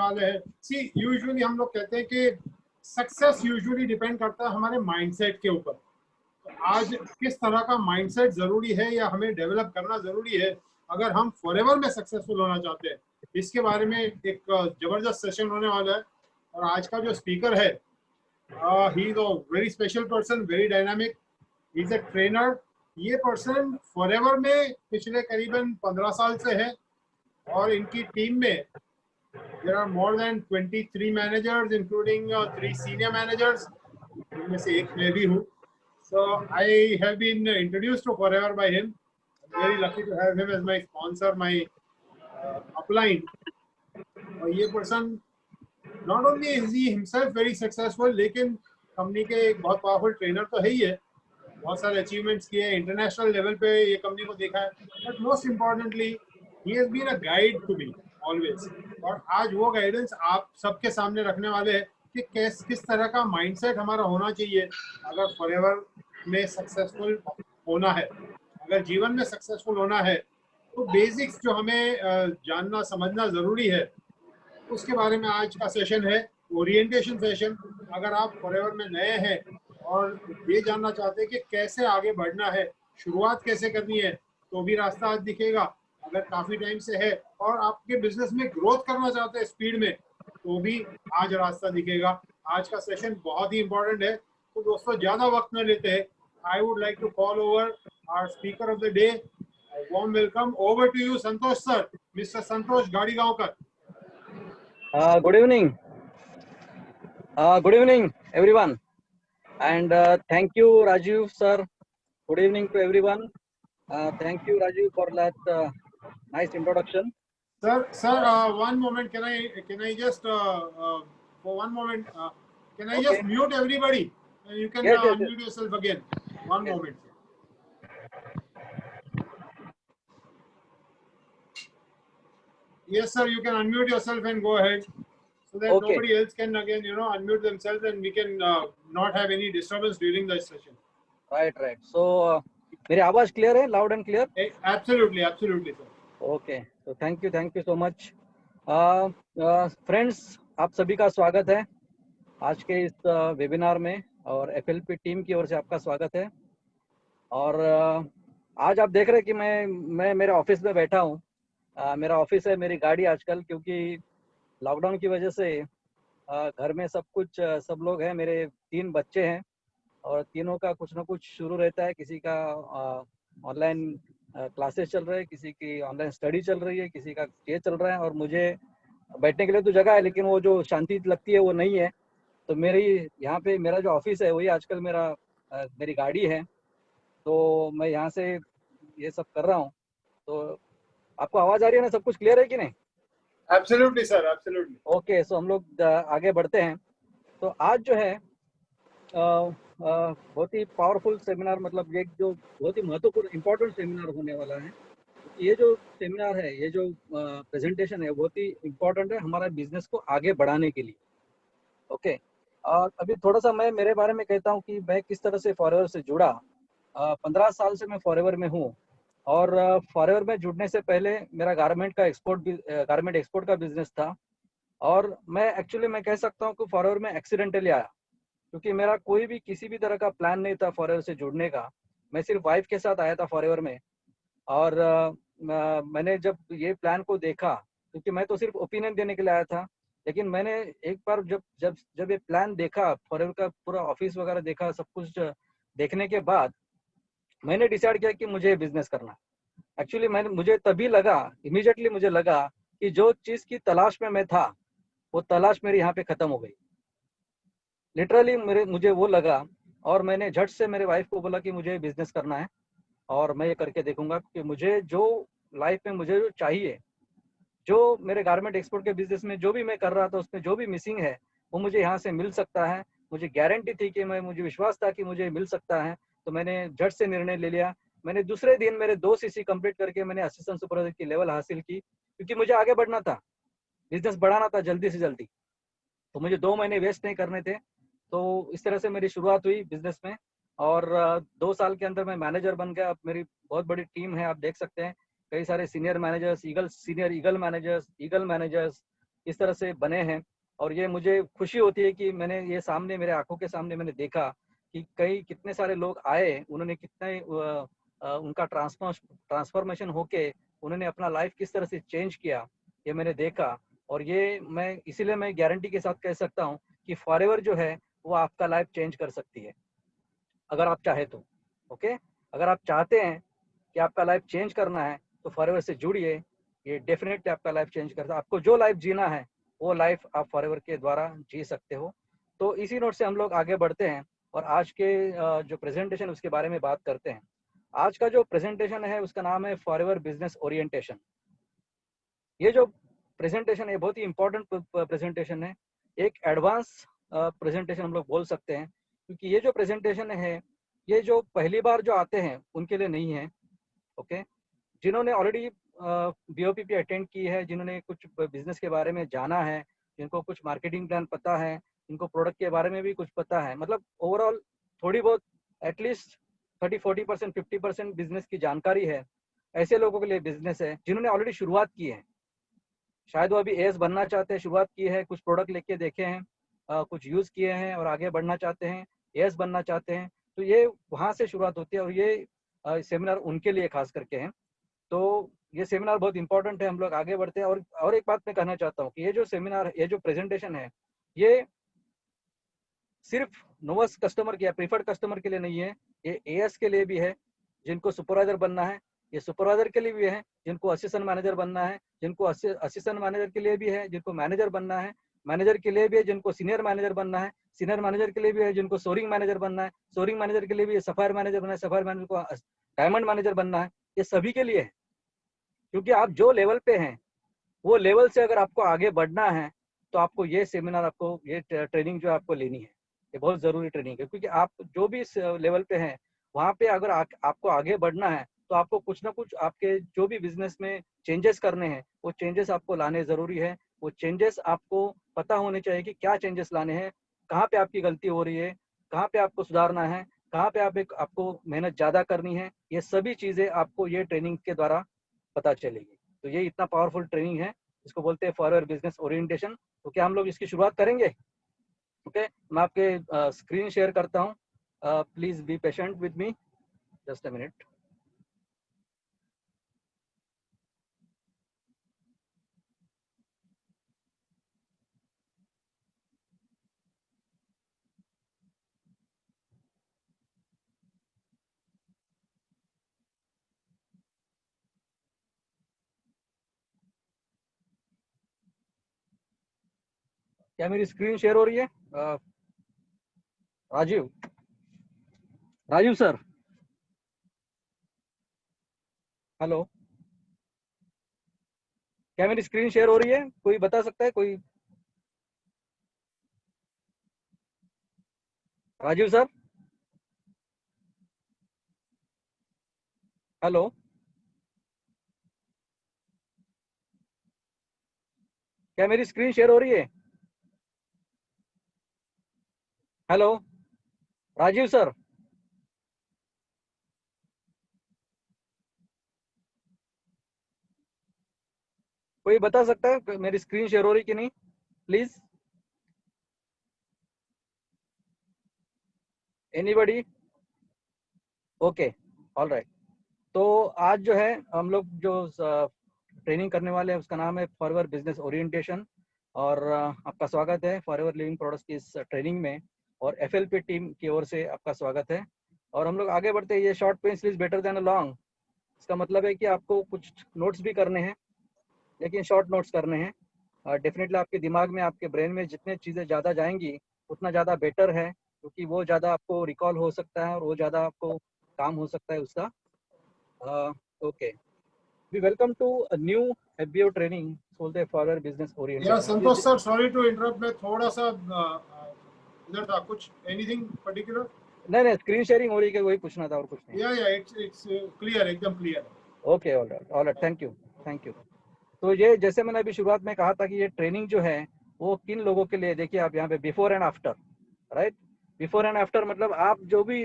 वाले हैं। सी यूजुअली हम लोग कहते हैं कि सक्सेस यूजुअली डिपेंड करता है हमारे माइंडसेट के ऊपर। तो आज किस तरह का माइंडसेट जरूरी है या हमें डेवलप करना जरूरी है अगर हम फॉरएवर में सक्सेसफुल होना चाहते हैं, इसके बारे में एक जबरदस्त सेशन होने वाला है। और आज का जो स्पीकर है, he is a very special person, very dynamic, he is a trainer. ये पर्सन फॉरएवर में पिछले करीबन 15 साल से है और इनकी टीम में there are more than 23 managers including 3 senior managers, जिनमें से एक मैं भी हूँ। So I have been introduced to Forever by him. I'm very lucky to have him as my sponsor, my upline. और ये person not only is he himself very successful, लेकिन company के एक बहुत पावरफुल ट्रेनर तो है ही है, बहुत सारे अचीवमेंट्स किए, इंटरनेशनल लेवल पे ये कंपनी को देखा है, but most importantly he has been a guide to me always. और आज वो गाइडेंस आप सबके सामने रखने वाले हैं कि किस तरह का माइंडसेट हमारा होना चाहिए अगर फॉरएवर में सक्सेसफुल होना है, अगर जीवन में सक्सेसफुल होना है। तो बेसिक्स जो हमें जानना समझना ज़रूरी है, उसके बारे में आज का सेशन है, ओरिएंटेशन सेशन। अगर आप फॉरएवर में नए हैं और ये जानना चाहते हैं कि कैसे आगे बढ़ना है, शुरुआत कैसे करनी है, तो भी रास्ता आज दिखेगा। अगर काफ़ी टाइम से है और आपके बिजनेस में ग्रोथ करना चाहते हैं स्पीड में, तो भी आज रास्ता दिखेगा। आज का सेशन बहुत ही इंपॉर्टेंट है। तो दोस्तों, ज़्यादा वक्त न लेते हैं, I would like to call over our speaker of the day. Warm welcome, over to you Santosh sir, mister Santosh Gadigaonkar. Good evening. Good evening, everyone. And thank you, Rajiv, sir. Good evening to everyone. Thank you, Rajiv, for that nice introduction. Sir, one moment. Can I just for one moment? Can I just mute everybody? You can Yes, yes, unmute yourself again. One moment. Yes, sir. You can unmute yourself and go ahead, so that nobody else can again, unmute themselves, and we can not have any disturbance during the session. Right. So, मेरी आवाज clear है, loud and clear? Absolutely, sir. Okay. So thank you so much. Friends, आप सभी का स्वागत है आज के इस वेबिनार में, और FLP टीम की ओर से आपका स्वागत है। और आज आप देख रहे हैं कि मैं मेरे ऑफिस में बैठा हूँ। मेरा ऑफिस है मेरी गाड़ी आजकल, क्योंकि लॉकडाउन की वजह से घर में सब लोग हैं। मेरे 3 बच्चे हैं और तीनों का कुछ ना कुछ शुरू रहता है। किसी का ऑनलाइन क्लासेस चल रहे हैं, किसी की ऑनलाइन स्टडी चल रही है, किसी का ये चल रहा है। और मुझे बैठने के लिए तो जगह है, लेकिन वो जो शांति लगती है वो नहीं है। तो मेरी यहाँ पे मेरा जो ऑफिस है वही आजकल मेरी गाड़ी है। तो मैं यहाँ से ये सब कर रहा हूँ। तो आपको आवाज आ रही है ना? सब कुछ क्लियर है कि नहीं? Absolutely, sir. Absolutely. ओके, सो हम लोग आगे बढ़ते हैं। तो आज जो है बहुत ही पावरफुल सेमिनार, मतलब एक जो बहुत ही महत्वपूर्ण इम्पोर्टेंट सेमिनार होने वाला है। ये जो सेमिनार है, ये जो प्रेजेंटेशन है, बहुत ही इम्पोर्टेंट है हमारा बिजनेस को आगे बढ़ाने के लिए। ओके, अभी थोड़ा सा मैं मेरे बारे में कहता हूँ कि मैं किस तरह से फॉरएवर से जुड़ा। 15 साल से मैं फॉरएवर में हूँ। और फॉरएवर में जुड़ने से पहले मेरा गारमेंट एक्सपोर्ट का बिजनेस था। और मैं कह सकता हूँ कि फॉरएवर में एक्सीडेंटली आया, क्योंकि मेरा कोई भी किसी भी तरह का प्लान नहीं था फॉरएवर से जुड़ने का। मैं सिर्फ वाइफ के साथ आया था फॉरएवर में। और मैंने जब ये प्लान को देखा, क्योंकि मैं तो सिर्फ ओपिनियन देने के लिए आया था, लेकिन मैंने एक बार जब ये प्लान देखा, फॉरएवर का पूरा ऑफिस वगैरह देखा, सब कुछ देखने के बाद मैंने डिसाइड किया कि मुझे बिजनेस करना। एक्चुअली मुझे तभी लगा, इमीडिएटली मुझे लगा कि जो चीज की तलाश में मैं था, वो तलाश मेरी यहाँ पे खत्म हो गई। लिटरली मुझे वो लगा, और मैंने झट से मेरे वाइफ को बोला कि मुझे बिजनेस करना है और मैं ये करके देखूंगा कि मुझे जो लाइफ में मुझे जो चाहिए, जो मेरे गारमेंट एक्सपोर्ट के बिजनेस में जो भी मैं कर रहा था उसमें जो भी मिसिंग है वो मुझे यहाँ से मिल सकता है। मुझे गारंटी थी कि मुझे विश्वास था कि मुझे मिल सकता है। तो मैंने झट से निर्णय ले लिया। मैंने दूसरे दिन मेरे 2 CC कंप्लीट करके मैंने असिस्टेंट सुपरवाइजर की लेवल हासिल की, क्योंकि मुझे आगे बढ़ना था, बिजनेस बढ़ाना था जल्दी से जल्दी। तो मुझे 2 महीने वेस्ट नहीं करने थे। तो इस तरह से मेरी शुरुआत हुई बिजनेस में। और 2 साल के अंदर मैं मैनेजर बन गया। अब मेरी बहुत बड़ी टीम है, आप देख सकते हैं, कई सारे सीनियर मैनेजर्स, ईगल मैनेजर्स, इस तरह से बने हैं। और ये मुझे खुशी होती है कि मैंने ये सामने मेरे आंखों के सामने मैंने देखा कि कितने सारे लोग आए, उन्होंने कितने उनका ट्रांसफॉर्मेशन होके उन्होंने अपना लाइफ किस तरह से चेंज किया, ये मैंने देखा। और ये मैं इसीलिए मैं गारंटी के साथ कह सकता हूँ कि फॉरएवर जो है वो आपका लाइफ चेंज कर सकती है, अगर आप चाहे तो। ओके, अगर आप चाहते हैं कि आपका लाइफ चेंज करना है तो फॉरएवर से जुड़िए, ये डेफिनेटली आपका लाइफ चेंज करता है। आपको जो लाइफ जीना है वो लाइफ आप फॉरएवर के द्वारा जी सकते हो। तो इसी नोट से हम लोग आगे बढ़ते हैं और आज के जो प्रेजेंटेशन उसके बारे में बात करते हैं। आज का जो प्रेजेंटेशन है उसका नाम है फॉरएवर बिजनेस ओरिएंटेशन। ये जो प्रेजेंटेशन है बहुत ही इंपॉर्टेंट प्रेजेंटेशन है, एक एडवांस प्रेजेंटेशन हम लोग बोल सकते हैं, क्योंकि ये जो प्रेजेंटेशन है ये जो पहली बार जो आते हैं उनके लिए नहीं है। ओके, जिन्होंने ऑलरेडी BOPP अटेंड की है, जिन्होंने कुछ बिजनेस के बारे में जाना है, जिनको कुछ मार्केटिंग प्लान पता है, जिनको प्रोडक्ट के बारे में भी कुछ पता है, मतलब ओवरऑल थोड़ी बहुत एटलीस्ट 30-40% 50% बिजनेस की जानकारी है, ऐसे लोगों के लिए बिजनेस है जिन्होंने ऑलरेडी शुरुआत की है। शायद वो अभी एएस बनना चाहते हैं, शुरुआत की है, कुछ प्रोडक्ट लेके देखे हैं, कुछ यूज किए हैं और आगे बढ़ना चाहते हैं, एएस बनना चाहते हैं, तो ये वहाँ से शुरुआत होती है और ये सेमिनार उनके लिए खास करके हैं। तो ये सेमिनार बहुत इंपॉर्टेंट है, हम लोग आगे बढ़ते हैं। और एक बात मैं कहना चाहता हूँ कि ये जो सेमिनार, ये जो प्रेजेंटेशन है, ये सिर्फ नोवस कस्टमर के या प्रीफर्ड कस्टमर के लिए नहीं है, ये एएस के लिए भी है, जिनको सुपरवाइजर बनना है, ये सुपरवाइजर के लिए भी है, जिनको असिस्टेंट मैनेजर बनना है, जिनको असिस्टेंट मैनेजर के लिए भी है, जिनको मैनेजर बनना है, मैनेजर के लिए भी है, जिनको सीनियर मैनेजर बनना है, सीनियर मैनेजर के लिए भी है, जिनको सोरिंग मैनेजर बनना है, सोरिंग मैनेजर के लिए भी है, सफायर मैनेजर बनना है, सफायर मैनेजर को डायमंड मैनेजर बनना है, ये सभी के लिए है। क्योंकि आप जो लेवल पे हैं वो लेवल से अगर आपको आगे बढ़ना है तो आपको ये सेमिनार, आपको ये ट्रेनिंग जो आपको लेनी है, ये बहुत ज़रूरी ट्रेनिंग है। क्योंकि आप जो भी इस लेवल पे हैं वहाँ पे अगर आपको आगे बढ़ना है तो आपको कुछ ना कुछ आपके जो भी बिजनेस में चेंजेस करने हैं वो चेंजेस आपको लाने ज़रूरी है। वो चेंजेस आपको पता होने चाहिए कि क्या चेंजेस लाने हैं, कहाँ पे आपकी गलती हो रही है, कहाँ पे आपको सुधारना है, कहाँ पे आपको मेहनत ज़्यादा करनी है, ये सभी चीज़ें आपको ये ट्रेनिंग के द्वारा पता चलेगी। तो ये इतना पावरफुल ट्रेनिंग है, इसको बोलते हैं फॉरएवर बिजनेस ओरिएंटेशन। तो क्या हम लोग इसकी शुरुआत करेंगे? ओके, मैं आपके स्क्रीन शेयर करता हूँ, please be patient with me, just a minute. क्या मेरी स्क्रीन शेयर हो रही है? राजीव, राजीव सर, हेलो, क्या मेरी स्क्रीन शेयर हो रही है? कोई बता सकता है? कोई? राजीव सर, हेलो, क्या मेरी स्क्रीन शेयर हो रही है? हेलो, राजीव सर, कोई बता सकता है मेरी स्क्रीन शेयर हो रही कि नहीं, please? Anybody? Okay, all right. तो आज जो है हम लोग जो ट्रेनिंग करने वाले हैं उसका नाम है फॉरएवर बिजनेस ओरिएंटेशन। और आपका स्वागत है फॉरएवर लिविंग प्रोडक्ट्स की इस ट्रेनिंग में, और FLP टीम की ओर से आपका स्वागत है। और हम लोग आगे बढ़ते हैं। ये short pencil is better than a long, इसका मतलब है कि आपको कुछ नोट्स भी करने हैं, लेकिन शॉर्ट नोट्स करने हैं। डेफिनेटली आपके दिमाग में, आपके ब्रेन में जितने चीज़ें ज़्यादा जाएंगी उतना ज़्यादा बेटर है, क्योंकि वो ज़्यादा आपको रिकॉल हो सकता है और वो ज़्यादा आपको काम हो सकता है उसका। Okay, we welcome to a new FBO training called the Further Business या Orientation. Santosh sir, sorry to interrupt, मैं थोड़ा सा इधर था, कुछ एनीथिंग पर्टिकुलर? नहीं, स्क्रीन शेयरिंग हो रही है, वही पूछना था और कुछ नहीं। या इट्स क्लियर, एकदम clear. Okay, all right, thank you. तो ये जैसे मैंने अभी शुरुआत में कहा था कि ये ट्रेनिंग जो है वो किन लोगों के लिए, देखिए आप यहाँ पे before and after, right? Before and after मतलब आप जो भी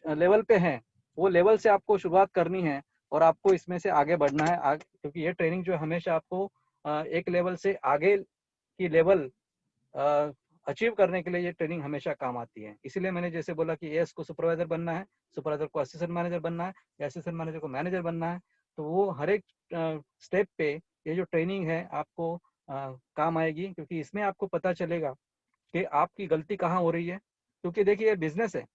लेवल पे हैं वो लेवल से आपको शुरुआत करनी है और आपको इसमें से आगे बढ़ना है क्योंकि ये ट्रेनिंग जो हमेशा आपको एक लेवल से आगे की लेवल अचीव करने के लिए ये ट्रेनिंग हमेशा काम आती है। इसीलिए मैंने जैसे बोला कि एएस को सुपरवाइजर बनना है, सुपरवाइजर को असिस्टेंट मैनेजर बनना है, या असिस्टेंट मैनेजर को मैनेजर बनना है, तो वो हर एक स्टेप पे ये जो ट्रेनिंग है आपको काम आएगी, क्योंकि इसमें आपको पता चलेगा कि आपकी गलती कहाँ हो रही है। क्योंकि देखिए, ये बिजनेस है,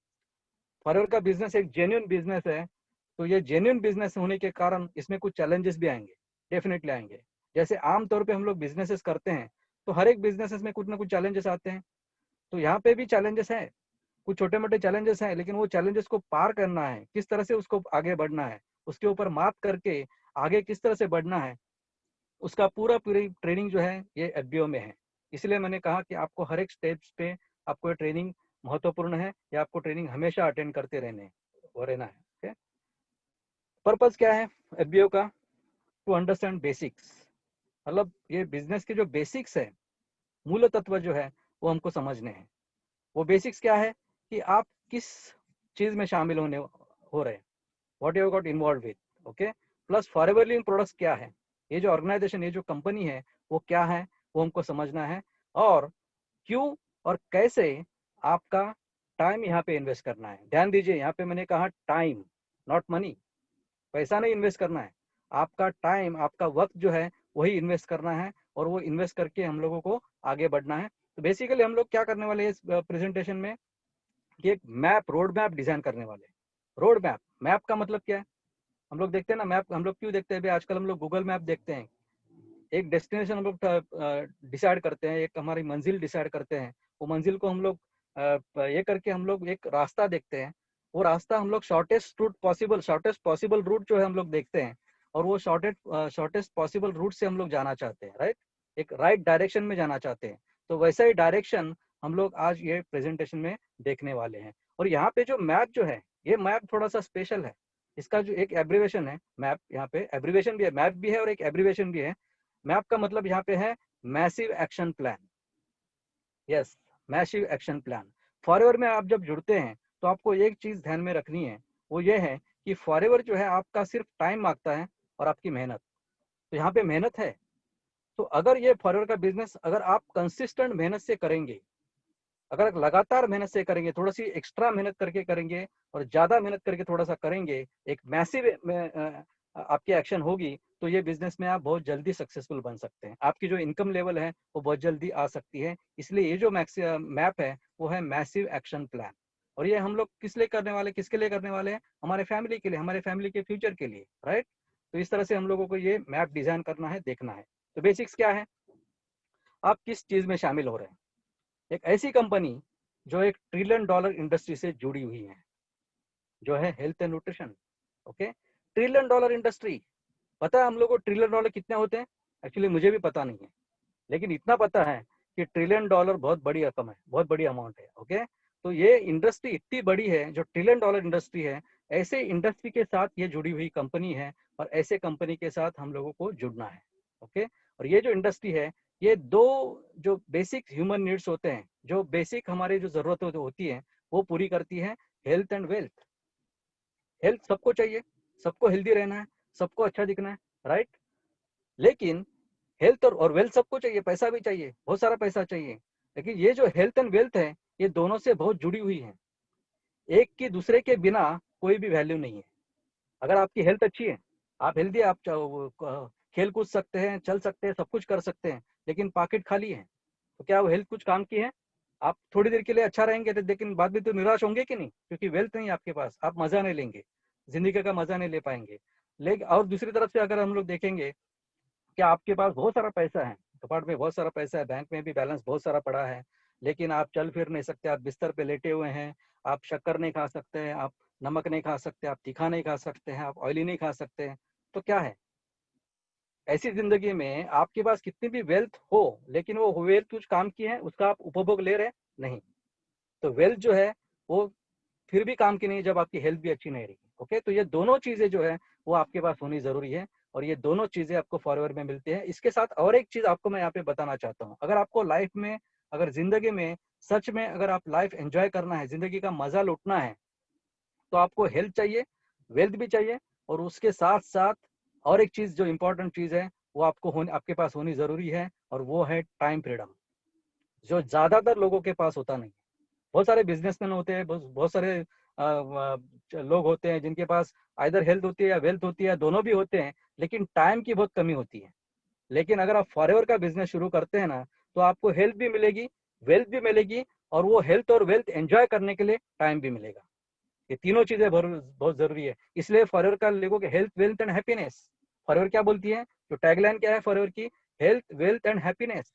फॉरएवर का बिजनेस एक जेन्युइन बिजनेस है, तो ये जेन्युइन बिजनेस होने के कारण इसमें कुछ चैलेंजेस भी आएंगे, डेफिनेटली आएंगे। जैसे आमतौर पे हम लोग बिजनेसेस करते हैं तो हर एक बिजनेसेस में कुछ ना कुछ चैलेंजेस आते हैं, तो यहाँ पे भी चैलेंजेस हैं, कुछ छोटे मोटे चैलेंजेस हैं, लेकिन वो चैलेंजेस को पार करना है, किस तरह से उसको आगे बढ़ना है, उसके ऊपर मात करके आगे किस तरह से बढ़ना है, उसका पूरी ट्रेनिंग जो है ये एफबीओ में है। इसलिए मैंने कहा कि आपको हर एक स्टेप्स पे आपको ये ट्रेनिंग महत्वपूर्ण है, या आपको ट्रेनिंग हमेशा अटेंड करते रहना है। पर्पस क्या है एफबीओ का? टू अंडरस्टैंड बेसिक्स, मतलब ये बिजनेस के जो बेसिक्स है, मूल तत्व जो है वो हमको समझने हैं। वो बेसिक्स क्या है कि आप किस चीज में शामिल हो रहे हैं, what you got involve with, okay. Plus forever living products क्या है, ये जो ऑर्गेनाइजेशन, ये जो कंपनी है वो क्या है, वो हमको समझना है। और क्यों और कैसे आपका टाइम यहाँ पे इन्वेस्ट करना है। ध्यान दीजिए, यहाँ पे मैंने कहा टाइम, नॉट मनी। पैसा नहीं इन्वेस्ट करना है, आपका टाइम, आपका वक्त जो है वही इन्वेस्ट करना है, और वो इन्वेस्ट करके हम लोगों को आगे बढ़ना है। तो बेसिकली हम लोग क्या करने वाले हैं इस प्रेजेंटेशन में कि एक मैप, रोड मैप डिजाइन करने वाले हैं। रोड मैप, मैप का मतलब क्या है? हम लोग देखते हैं ना मैप, हम लोग क्यों देखते हैं? आजकल हम लोग गूगल मैप देखते हैं, एक डेस्टिनेशन हम लोग डिसाइड करते हैं, एक हमारी मंजिल डिसाइड करते हैं, वो मंजिल को हम लोग ये करके हम लोग एक रास्ता देखते हैं, वो रास्ता हम लोग शॉर्टेस्ट पॉसिबल रूट जो है हम लोग देखते हैं, और वो शॉर्टेस्ट पॉसिबल रूट से हम लोग जाना चाहते हैं, राइट, एक राइट डायरेक्शन में जाना चाहते हैं। तो वैसा ही डायरेक्शन हम लोग आज ये प्रेजेंटेशन में देखने वाले हैं। और यहाँ पे जो मैप जो है, ये मैप थोड़ा सा स्पेशल है, इसका जो एक एब्रीवेशन है मैप, यहाँ पे एब्रीवेशन भी है, मैप भी है और एक एब्रीवेशन भी है। मैप का मतलब यहाँ पे है massive action plan. Yes, massive action plan. Forever में आप जब जुड़ते हैं तो आपको एक चीज ध्यान में रखनी है, वो ये है कि फॉरएवर जो है आपका सिर्फ टाइम मांगता है और आपकी मेहनत। तो यहाँ पे मेहनत है, तो अगर ये फॉरएवर का बिजनेस अगर आप कंसिस्टेंट मेहनत से करेंगे, अगर लगातार मेहनत से करेंगे, थोड़ा सी एक्स्ट्रा मेहनत करके करेंगे और ज्यादा मेहनत करके थोड़ा सा करेंगे, एक मैसिव आपकी एक्शन होगी, तो ये बिजनेस में आप बहुत जल्दी सक्सेसफुल बन सकते हैं। आपकी जो इनकम लेवल है वो बहुत जल्दी आ सकती है। इसलिए ये जो मैप है वो है मैसिव एक्शन प्लान। और ये हम लोग किस लिए करने वाले, किसके लिए करने वाले हैं? हमारे फैमिली के लिए, हमारे फैमिली के फ्यूचर के लिए, राइट। तो इस तरह से हम लोगों को ये मैप डिजाइन करना है, देखना है। तो बेसिक्स क्या है, आप किस चीज में शामिल हो रहे हैं। एक ऐसी कंपनी जो एक $1 ट्रिलियन इंडस्ट्री से जुड़ी हुई है, जो है health and nutrition, okay. $1 trillion industry, पता है हम लोग को $1 ट्रिलियन कितने होते हैं? एक्चुअली मुझे भी पता नहीं है, लेकिन इतना पता है कि $1 ट्रिलियन बहुत बड़ी रकम है, बहुत बड़ी अमाउंट है, ओके। तो ये इंडस्ट्री इतनी बड़ी है जो $1 ट्रिलियन इंडस्ट्री है, ऐसे इंडस्ट्री के साथ ये जुड़ी हुई कंपनी है, और ऐसे कंपनी के साथ हम लोगों को जुड़ना है, ओके। और ये जो इंडस्ट्री है, ये दो जो बेसिक ह्यूमन नीड्स होते हैं, जो बेसिक हमारी जो जरूरत होती है वो पूरी करती है, हेल्थ एंड वेल्थ। हेल्थ सबको चाहिए, सबको हेल्दी रहना है, सबको अच्छा दिखना है, राइट। लेकिन हेल्थ और वेल्थ सबको चाहिए, पैसा भी चाहिए, बहुत सारा पैसा चाहिए, लेकिन ये जो हेल्थ एंड वेल्थ है ये दोनों से बहुत जुड़ी हुई है। एक की दूसरे के बिना कोई भी वैल्यू नहीं है। अगर आपकी हेल्थ अच्छी है, आप हेल्दी है, आप खेल कूद सकते हैं, चल सकते हैं, सब कुछ कर सकते हैं, लेकिन पॉकेट खाली है, तो क्या वो हेल्थ कुछ काम की है? आप थोड़ी देर के लिए अच्छा रहेंगे, लेकिन बाद में तो निराश होंगे कि नहीं, क्योंकि वेल्थ नहीं आपके पास, आप मजा नहीं लेंगे, जिंदगी का मजा नहीं ले पाएंगे। लेकिन और दूसरी तरफ से अगर हम लोग देखेंगे कि आपके पास बहुत सारा पैसा है, कपाट में बहुत सारा पैसा है, बैंक में भी बैलेंस बहुत सारा पड़ा है, लेकिन आप चल फिर नहीं सकते, आप बिस्तर पे लेटे हुए हैं, आप शक्कर नहीं खा सकते हैं, आप नमक नहीं खा सकते, आप तीखा नहीं खा सकते हैं, आप ऑयली नहीं खा सकते हैं, तो क्या है? ऐसी जिंदगी में आपके पास कितनी भी वेल्थ हो, लेकिन वो वेल्थ कुछ काम की है, उसका आप उपभोग ले रहे नहीं, तो वेल्थ जो है वो फिर भी काम की नहीं जब आपकी हेल्थ भी अच्छी नहीं रही, ओके। तो ये दोनों चीजें जो है वो आपके पास होनी जरूरी है, और ये दोनों चीजें आपको फॉरएवर में मिलती है। इसके साथ और एक चीज आपको मैं यहाँ पे बताना चाहता हूँ, अगर आपको लाइफ में, अगर जिंदगी में सच में अगर आप लाइफ एंजॉय करना है, जिंदगी का मजा लूटना है, तो आपको हेल्थ चाहिए, वेल्थ भी चाहिए, और उसके साथ साथ और एक चीज जो इंपॉर्टेंट चीज है वो आपके पास होनी जरूरी है, और वो है टाइम फ्रीडम, जो ज्यादातर लोगों के पास होता नहीं। बहुत सारे बिजनेसमैन होते हैं, बहुत सारे लोग होते हैं जिनके पास आइदर हेल्थ होती है या वेल्थ होती है, दोनों भी होते हैं, लेकिन टाइम की बहुत कमी होती है। लेकिन अगर आप फॉरएवर का बिजनेस शुरू करते हैं ना, तो आपको हेल्थ भी मिलेगी, वेल्थ भी मिलेगी, और वो हेल्थ और वेल्थ एंजॉय करने के लिए टाइम भी मिलेगा। ये तीनों चीजें बहुत जरूरी है। इसलिए फॉरएवर का लिखोगे health, wealth and happiness. Forever क्या बोलती है, जो टैगलाइन क्या है फॉरएवर की, हेल्थ, वेल्थ एंड हैप्पीनेस।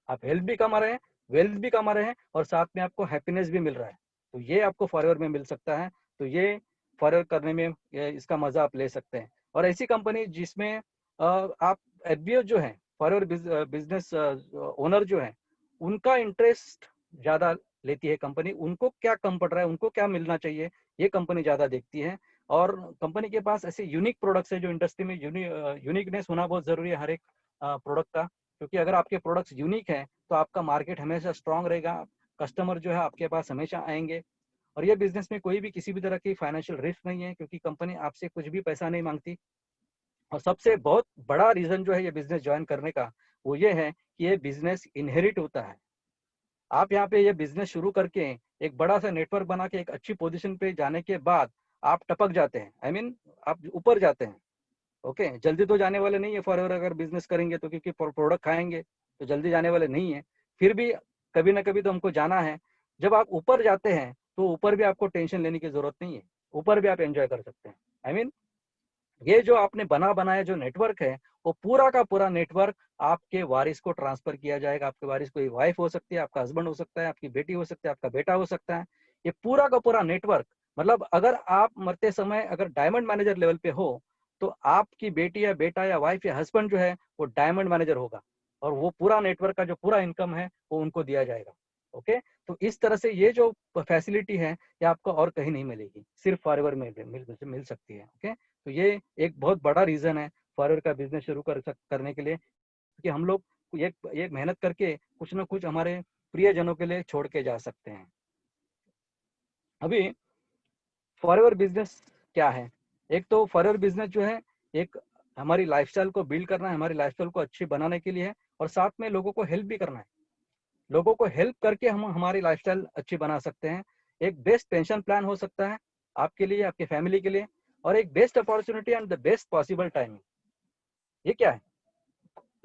आप हेल्थ भी कमा रहे हैं, वेल्थ भी कमा रहे हैं, और साथ में आपको हैप्पीनेस भी मिल रहा है। तो ये आपको फॉरएवर में मिल सकता है। तो ये फॉरएवर करने में इसका मजा आप ले सकते हैं। और ऐसी कंपनी जिसमें आप एफबीओ जो है, फॉरएवर बिजनेस ओनर जो है, उनका इंटरेस्ट ज्यादा लेती है कंपनी। उनको क्या कम पड़ रहा है, उनको क्या मिलना चाहिए, ये कंपनी ज्यादा देखती है। और कंपनी के पास ऐसे यूनिक प्रोडक्ट्स है जो इंडस्ट्री में यूनिकनेस होना बहुत जरूरी है हर एक प्रोडक्ट का। क्योंकि अगर आपके प्रोडक्ट्स यूनिक हैं तो आपका मार्केट हमेशा स्ट्रांग रहेगा, कस्टमर जो है आपके पास हमेशा आएंगे। और ये बिजनेस में कोई भी किसी भी तरह की फाइनेंशियल रिस्क नहीं है, क्योंकि कंपनी आपसे कुछ भी पैसा नहीं मांगती। और सबसे बहुत बड़ा रीजन जो है ये बिजनेस ज्वाइन करने का, वो ये है कि ये बिजनेस इनहेरिट होता है। आप यहाँ पे ये बिजनेस शुरू करके एक बड़ा सा नेटवर्क बना के एक अच्छी पोजीशन पे जाने के बाद आप टपक जाते हैं, आई मीन आप ऊपर जाते हैं। ओके, जल्दी तो जाने वाले नहीं है फॉरएवर अगर बिजनेस करेंगे तो, क्योंकि प्रोडक्ट खाएंगे तो जल्दी जाने वाले नहीं है। फिर भी कभी ना कभी तो हमको जाना है। जब आप ऊपर जाते हैं तो ऊपर भी आपको टेंशन लेने की जरूरत नहीं है, ऊपर भी आप एंजॉय कर सकते हैं। आई मीन ये जो आपने बनाया जो नेटवर्क है, वो पूरा का पूरा नेटवर्क आपके वारिस को ट्रांसफर किया जाएगा। आपके वारिस कोई वाइफ हो सकती है, आपका हस्बैंड हो सकता है, आपकी बेटी हो सकती है, आपका बेटा हो सकता है। ये पूरा का पूरा नेटवर्क, मतलब अगर आप मरते समय अगर डायमंड मैनेजर लेवल पे हो, तो आपकी बेटी या बेटा या वाइफ या हस्बैंड जो है वो डायमंड मैनेजर होगा, और वो पूरा नेटवर्क का जो पूरा इनकम है वो उनको दिया जाएगा। ओके, तो इस तरह से ये जो फैसिलिटी है ये आपको और कहीं नहीं मिलेगी, सिर्फ फॉरएवर में मिल सकती है। ओके, तो ये एक बहुत बड़ा रीजन है फॉरएवर का बिजनेस शुरू करने के लिए, कि हम लोग एक मेहनत करके कुछ ना कुछ हमारे प्रियजनों के लिए छोड़ के जा सकते हैं। अभी फॉरएवर बिजनेस क्या है? एक तो फॉरएवर बिजनेस जो है, एक हमारी लाइफस्टाइल को बिल्ड करना है, हमारी लाइफस्टाइल को अच्छी बनाने के लिए है, और साथ में लोगों को हेल्प भी करना है। लोगों को हेल्प करके हम हमारी लाइफस्टाइल अच्छी बना सकते हैं। एक बेस्ट पेंशन प्लान हो सकता है आपके लिए, आपके फैमिली के लिए, और एक best opportunity and the best possible timing. ये क्या है?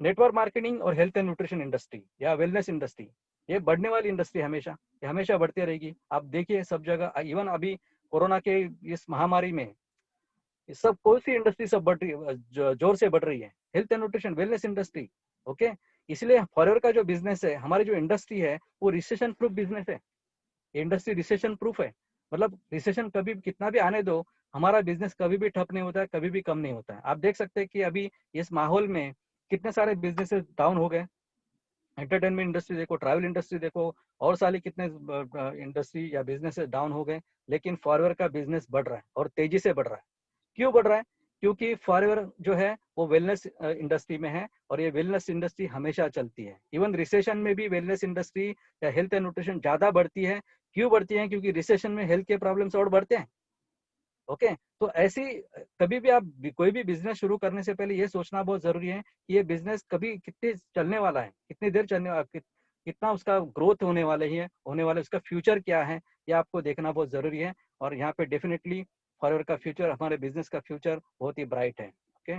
नेटवर्क मार्केटिंग और हेल्थ एंड न्यूट्रिशन इंडस्ट्री या वेलनेस इंडस्ट्री, ये बढ़ने वाली इंडस्ट्री हमेशा, ये हमेशा बढ़ती रहेगी। आप देखिए सब जगह, इवन अभी कोरोना के इस महामारी में सब कौन सी इंडस्ट्री सब बढ़ रही है, जोर से बढ़ रही है? Health and nutrition, wellness industry. Okay, इसलिए फॉरएवर का जो बिजनेस है, हमारी जो इंडस्ट्री है, वो रिसेशन प्रूफ बिजनेस है। इंडस्ट्री रिसेशन प्रूफ है, मतलब रिसेशन कभी कितना भी आने दो, हमारा बिजनेस कभी भी ठप नहीं होता है, कभी भी कम नहीं होता है। आप देख सकते हैं कि अभी इस माहौल में कितने सारे बिजनेसेस डाउन हो गए। एंटरटेनमेंट इंडस्ट्री देखो, ट्रैवल इंडस्ट्री देखो, और साले कितने इंडस्ट्री या बिजनेसेस डाउन हो गए, लेकिन फॉरएवर का बिजनेस बढ़ रहा है और तेजी से बढ़ रहा है। क्यों बढ़ रहा है? क्योंकि फॉरएवर जो है वो वेलनेस इंडस्ट्री में है, और ये वेलनेस इंडस्ट्री हमेशा चलती है। इवन रिसेशन में भी वेलनेस इंडस्ट्री या हेल्थ एंड न्यूट्रिशन ज्यादा बढ़ती है। क्यों बढ़ती है? क्योंकि रिसेशन में हेल्थ के प्रॉब्लम्स और बढ़ते हैं। ओके, तो ऐसी कभी भी आप कोई भी बिजनेस शुरू करने से पहले ये सोचना बहुत जरूरी है कि ये बिजनेस कभी कितने चलने वाला है, कितनी देर चलने वाला, कितना उसका ग्रोथ होने वाले है, उसका फ्यूचर क्या है, ये आपको देखना बहुत जरूरी है। और यहाँ पे डेफिनेटली फॉरएवर का फ्यूचर, हमारे बिजनेस का फ्यूचर बहुत ही ब्राइट है। Okay,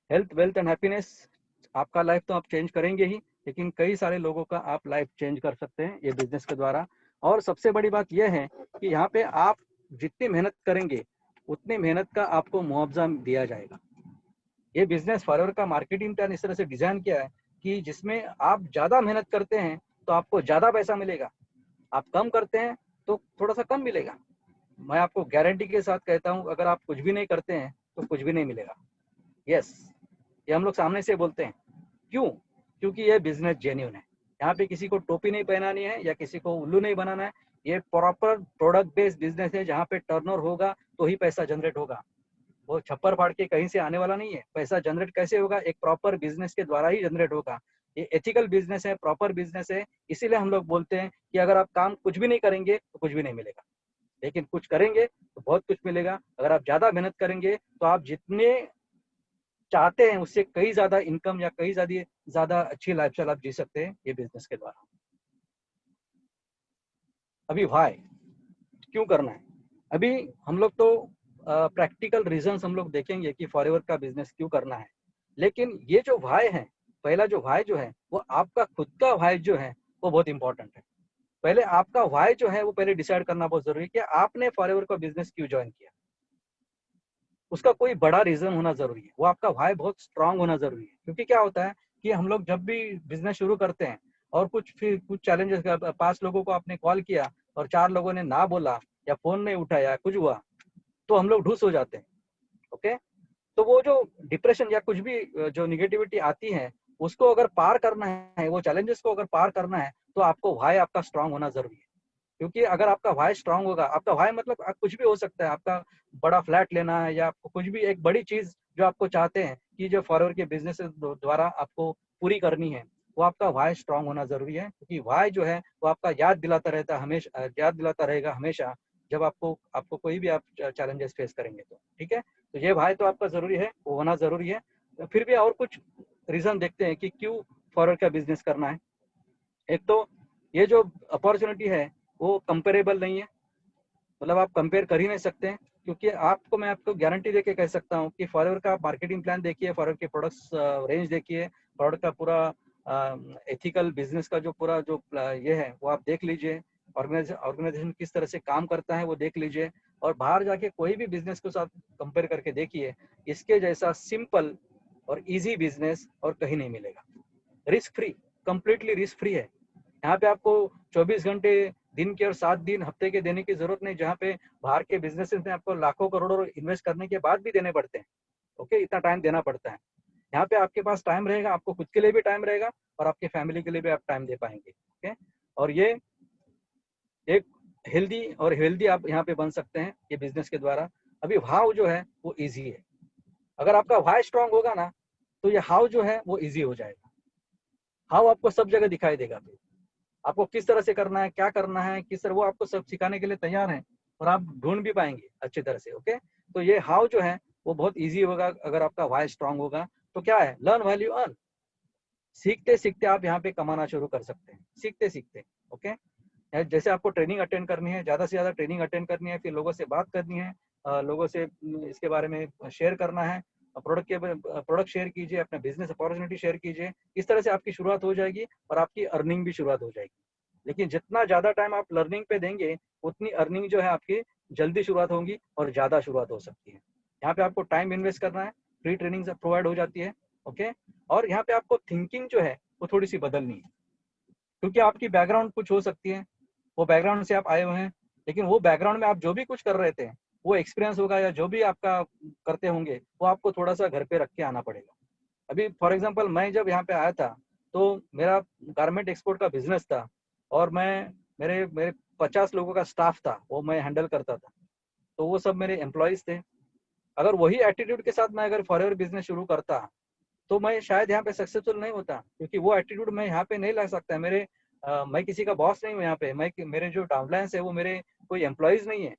health, wealth and happiness, आपका लाइफ तो आप चेंज करेंगे ही, लेकिन कई सारे लोगों का आप लाइफ चेंज कर सकते हैं ये बिजनेस के द्वारा। और सबसे बड़ी बात यह है कि यहाँ पे आप जितनी मेहनत करेंगे उतनी मेहनत का आपको मुआवजा दिया जाएगा। ये बिजनेस फॉरएवर का मार्केटिंग प्लान इस तरह से डिजाइन किया है कि जिसमें आप ज्यादा मेहनत करते हैं तो आपको ज्यादा पैसा मिलेगा, आप कम करते हैं तो थोड़ा सा कम मिलेगा। मैं आपको गारंटी के साथ कहता हूँ, अगर आप कुछ भी नहीं करते हैं तो कुछ भी नहीं मिलेगा। यस, ये हम लोग सामने से बोलते हैं। क्यों? क्योंकि ये बिजनेस जेन्युइन है। यहाँ पे किसी को टोपी नहीं पहनानी है या किसी को उल्लू नहीं बनाना है। ये प्रॉपर प्रोडक्ट बेस्ड बिजनेस है, जहाँ पे टर्नओवर होगा तो ही पैसा जनरेट होगा। वो छप्पर फाड़ के कहीं से आने वाला नहीं है। पैसा जनरेट कैसे होगा? एक प्रॉपर बिजनेस के द्वारा ही जनरेट होगा। ये एथिकल बिजनेस है, प्रॉपर बिजनेस है। इसीलिए हम लोग बोलते हैं कि अगर आप काम कुछ भी नहीं करेंगे तो कुछ भी नहीं मिलेगा, लेकिन कुछ करेंगे तो बहुत कुछ मिलेगा। अगर आप ज्यादा मेहनत करेंगे तो आप जितने चाहते हैं उससे कई ज्यादा इनकम या कई ज्यादा अच्छी लाइफस्टाइल आप जी सकते हैं ये बिजनेस के द्वारा। अभी व्हाई, क्यों करना है? अभी हम लोग तो प्रैक्टिकल रीजंस हम लोग देखेंगे कि फॉरएवर का बिजनेस क्यों करना है, लेकिन ये जो व्हाई है, पहला जो व्हाई जो है वो आपका खुद का व्हाई जो है वो बहुत इंपॉर्टेंट है। पहले आपका व्हाई जो है वो पहले डिसाइड करना बहुत जरूरी है कि आपने फॉरएवर का बिजनेस क्यों ज्वाइन किया। उसका कोई बड़ा रीजन होना जरूरी है, वो आपका व्हाई बहुत स्ट्रांग होना जरूरी है। क्योंकि क्या होता है कि हम लोग जब भी बिजनेस शुरू करते हैं और कुछ चैलेंजेस, 5 लोगों को आपने कॉल किया और 4 लोगों ने ना बोला या फोन नहीं उठाया, कुछ हुआ, तो हम लोग ढूस हो जाते हैं। ओके, तो वो जो डिप्रेशन या कुछ भी जो निगेटिविटी आती है उसको अगर पार करना है, वो चैलेंजेस को अगर पार करना है, तो आपको व्हाई आपका स्ट्रांग होना जरूरी है। क्योंकि अगर आपका व्हाई स्ट्रांग होगा, आपका व्हाई मतलब कुछ भी हो सकता है, आपका बड़ा फ्लैट लेना है या आपको कुछ भी एक बड़ी चीज जो आपको चाहते हैं कि जो फॉरवर्ड के बिजनेस द्वारा आपको पूरी करनी है, वो आपका व्हाई स्ट्रांग होना जरूरी है। क्योंकि व्हाई जो है वो आपका याद दिलाता रहता है हमेशा, याद दिलाता रहेगा हमेशा जब आपको कोई भी आप चैलेंजेस फेस करेंगे तो। ठीक है, तो ये व्हाई तो आपका जरूरी है, वो होना जरूरी है। फिर भी और कुछ रीजन देखते हैं कि क्यों फॉरवर्ड का बिजनेस करना है। एक तो ये जो अपॉर्चुनिटी है वो कंपेरेबल नहीं है, मतलब आप कंपेयर कर ही नहीं सकते हैं। क्योंकि मैं आपको गारंटी देके कह सकता हूँ कि फॉरएवर का मार्केटिंग प्लान देखिए, फॉरएवर के प्रोडक्ट्स रेंज देखिए, फॉरएवर का पूरा एथिकल बिजनेस का जो पूरा जो ये है वो आप देख लीजिए, ऑर्गेनाइजेशन किस तरह से काम करता है वो देख लीजिए, और बाहर जाके कोई भी बिजनेस के साथ कंपेयर करके देखिए, इसके जैसा सिंपल और इजी बिजनेस और कहीं नहीं मिलेगा। Risk free, completely risk free है। यहाँ पे आपको 24 घंटे दिन के और 7 दिन हफ्ते के देने की जरूरत नहीं, जहाँ पे बाहर के बिजनेसेस में आपको लाखों करोड़ों इन्वेस्ट करने के बाद भी देने पड़ते हैं। ओके, इतना टाइम देना पड़ता है। यहाँ पे आपके पास टाइम रहेगा, आपको खुद के लिए भी टाइम रहेगा और आपके फैमिली के लिए भी आप टाइम दे पाएंगे। ओके, और ये एक हेल्दी आप यहाँ पे बन सकते हैं ये बिजनेस के द्वारा। अभी हाउ जो है वो ईजी है। अगर आपका व्हाई स्ट्रांग होगा ना, तो ये हाउ जो है वो ईजी हो जाएगा। हाउ आपको सब जगह दिखाई देगा, फिर आपको किस तरह से करना है, क्या करना है, किस तरह, वो आपको सब सिखाने के लिए तैयार है और आप ढूंढ भी पाएंगे अच्छी तरह से। ओके, तो ये हाउ जो है वो बहुत इजी होगा अगर आपका व्हाई स्ट्रांग होगा। तो क्या है, लर्न वैल्यू अर्न, सीखते सीखते आप यहाँ पे कमाना शुरू कर सकते हैं, सीखते सीखते। ओके, जैसे आपको ट्रेनिंग अटेंड करनी है, ज्यादा से ज्यादा ट्रेनिंग अटेंड करनी है, फिर लोगों से बात करनी है, लोगों से इसके बारे में शेयर करना है, प्रोडक्ट शेयर कीजिए, अपना बिजनेस अपॉर्चुनिटी शेयर कीजिए। इस तरह से आपकी शुरुआत हो जाएगी और आपकी अर्निंग भी शुरुआत हो जाएगी। लेकिन जितना ज्यादा टाइम आप लर्निंग पे देंगे, उतनी अर्निंग जो है आपकी जल्दी शुरुआत होगी और ज्यादा शुरुआत हो सकती है। यहाँ पे आपको टाइम इन्वेस्ट करना है, फ्री ट्रेनिंग प्रोवाइड हो जाती है। ओके, और यहाँ पे आपको थिंकिंग जो है वो थोड़ी सी बदलनी है, क्योंकि आपकी बैकग्राउंड कुछ हो सकती है, वो बैकग्राउंड से आप आए हुए हैं, लेकिन वो बैकग्राउंड में आप जो भी कुछ कर रहे थे, वो एक्सपीरियंस होगा या जो भी आपका करते होंगे वो आपको थोड़ा सा घर पे रख के आना पड़ेगा। अभी फॉर एग्जांपल मैं जब यहाँ पे आया था तो मेरा गारमेंट एक्सपोर्ट का बिजनेस था और मेरे मेरे 50 लोगों का स्टाफ था, वो मैं हैंडल करता था, तो वो सब मेरे एम्प्लॉयज थे। अगर वही एटीट्यूड के साथ मैं अगर फॉरएवर बिजनेस शुरू करता तो मैं शायद यहाँ पे सक्सेसफुल नहीं होता, क्योंकि वो एटीट्यूड मैं यहाँ पे नहीं ला सकता। मैं किसी का बॉस नहीं हूँ यहाँ पे, मेरे जो डाउनलाइंस है वो मेरे कोई एम्प्लॉयज नहीं है,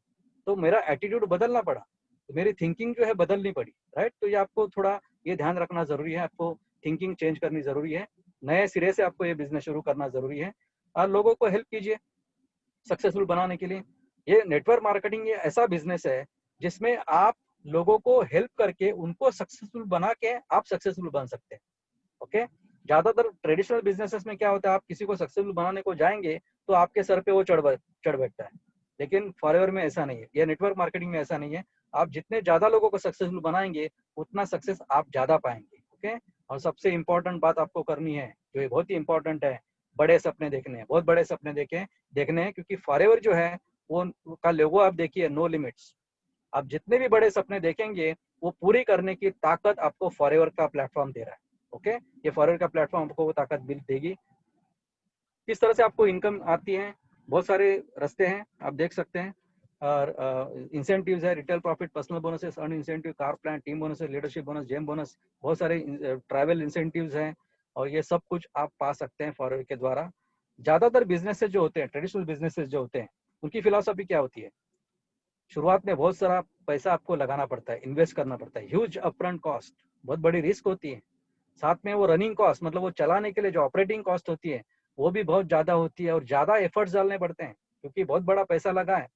तो मेरा एटीट्यूड बदलना पड़ा, तो मेरी थिंकिंग जो है बदलनी पड़ी। राइट, तो ये आपको थोड़ा ये ध्यान रखना जरूरी है, आपको थिंकिंग चेंज करनी जरूरी है, नए सिरे से आपको ये बिजनेस शुरू करना जरूरी है और लोगों को हेल्प कीजिए सक्सेसफुल बनाने के लिए। ये नेटवर्क मार्केटिंग ये ऐसा बिजनेस है जिसमें आप लोगों को हेल्प करके उनको सक्सेसफुल बना के आप सक्सेसफुल बन सकते हैं। ओके, ज्यादातर ट्रेडिशनल बिजनेसेस में क्या होता है, आप किसी को सक्सेसफुल बनाने को जाएंगे तो आपके सर पे वो चढ़ बैठता है, लेकिन फॉरएवर में ऐसा नहीं है, या नेटवर्क मार्केटिंग में ऐसा नहीं है। आप जितने ज्यादा लोगों को सक्सेसफुल बनाएंगे उतना सक्सेस आप ज्यादा पाएंगे। ओके, और सबसे इंपॉर्टेंट बात आपको करनी है, जो ये बहुत ही इंपॉर्टेंट है, बड़े सपने देखने हैं, बहुत बड़े सपने देखने हैं, क्योंकि फॉरएवर जो है वो का लोगो आप देखिए, नो लिमिट्स। आप जितने भी बड़े सपने देखेंगे वो पूरी करने की ताकत आपको फॉरएवर का प्लेटफॉर्म दे रहा है। ओके, ये फॉरएवर का प्लेटफॉर्म आपको वो ताकत देगी। किस तरह से आपको इनकम आती है, बहुत सारे रास्ते हैं, आप देख सकते हैं। और इंसेंटिव्स है, retail profit, personal bonuses, earn incentive, car plan, team bonus, leadership bonus, gem bonus, बहुत सारे ट्रैवल इंसेंटिव्स हैं, और ये सब कुछ आप पा सकते हैं फॉरएवर के द्वारा। ज्यादातर बिजनेसेस जो होते हैं, ट्रेडिशनल बिजनेसेस जो होते हैं, उनकी फिलॉसफी क्या होती है, शुरुआत में बहुत सारा पैसा आपको लगाना पड़ता है, इन्वेस्ट करना पड़ता है, ह्यूज अपफ्रंट कॉस्ट। बहुत बड़ी रिस्क होती है। साथ में वो रनिंग कॉस्ट, मतलब वो चलाने के लिए जो ऑपरेटिंग कॉस्ट होती है वो भी बहुत ज़्यादा होती है और ज़्यादा एफर्ट्स डालने पड़ते हैं, क्योंकि बहुत बड़ा पैसा लगा है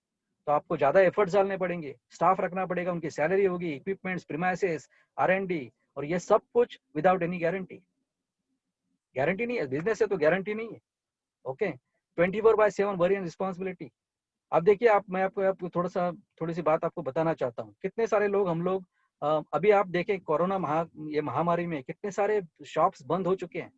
तो आपको ज़्यादा एफर्ट्स डालने पड़ेंगे, स्टाफ रखना पड़ेगा, उनकी सैलरी होगी, इक्विपमेंट्स, प्रीमाइसेस, R&D, और ये सब कुछ विदाउट एनी गारंटी। गारंटी नहीं है, बिजनेस है तो गारंटी नहीं है। Okay, 24/7 worry and responsibility. अब देखिए, मैं आपको थोड़ी सी बात आपको बताना चाहता हूँ। कितने सारे लोग हम लोग अभी आप देखें कोरोना ये महामारी में कितने सारे शॉप्स बंद हो चुके हैं।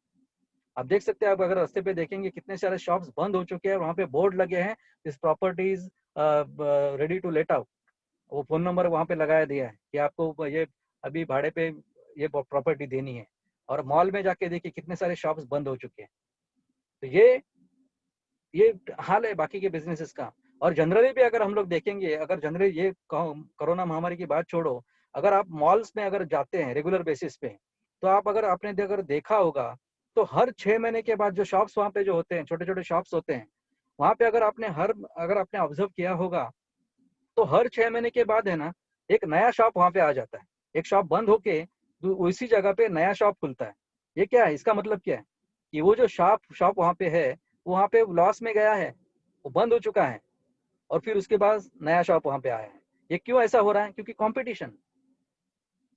आप देख सकते हैं, आप अगर रास्ते पे देखेंगे कितने सारे शॉप्स बंद हो चुके हैं, वहाँ पे बोर्ड लगे हैं, this property is ready to let out. वो फोन नंबर वहाँ पे लगाया दिया है कि आपको ये अभी भाड़े पे ये प्रॉपर्टी देनी है। और मॉल में जाके देखिए कितने सारे शॉप्स बंद हो चुके हैं। तो ये हाल है बाकी के बिजनेसेस का। और जनरली भी अगर हम लोग देखेंगे, अगर जनरली ये कोरोना महामारी की बात छोड़ो, अगर आप मॉल्स में अगर जाते हैं रेगुलर बेसिस पे, तो आप अगर आपने अगर देखा होगा तो हर 6 महीने के बाद जो शॉप्स वहाँ पे जो होते हैं, छोटे छोटे शॉप्स होते हैं, वहाँ पे अगर आपने ऑब्जर्व किया होगा तो हर 6 महीने के बाद है ना, एक नया शॉप वहाँ पे आ जाता है। एक शॉप बंद होके उसी जगह पे नया शॉप खुलता है। ये क्या है, इसका मतलब क्या है कि वो जो शॉप वहाँ पे है, वहाँ पे लॉस में गया है, वो बंद हो चुका है, और फिर उसके बाद नया शॉप वहाँ पे आया है। ये क्यों ऐसा हो रहा है? क्योंकि कंपटीशन,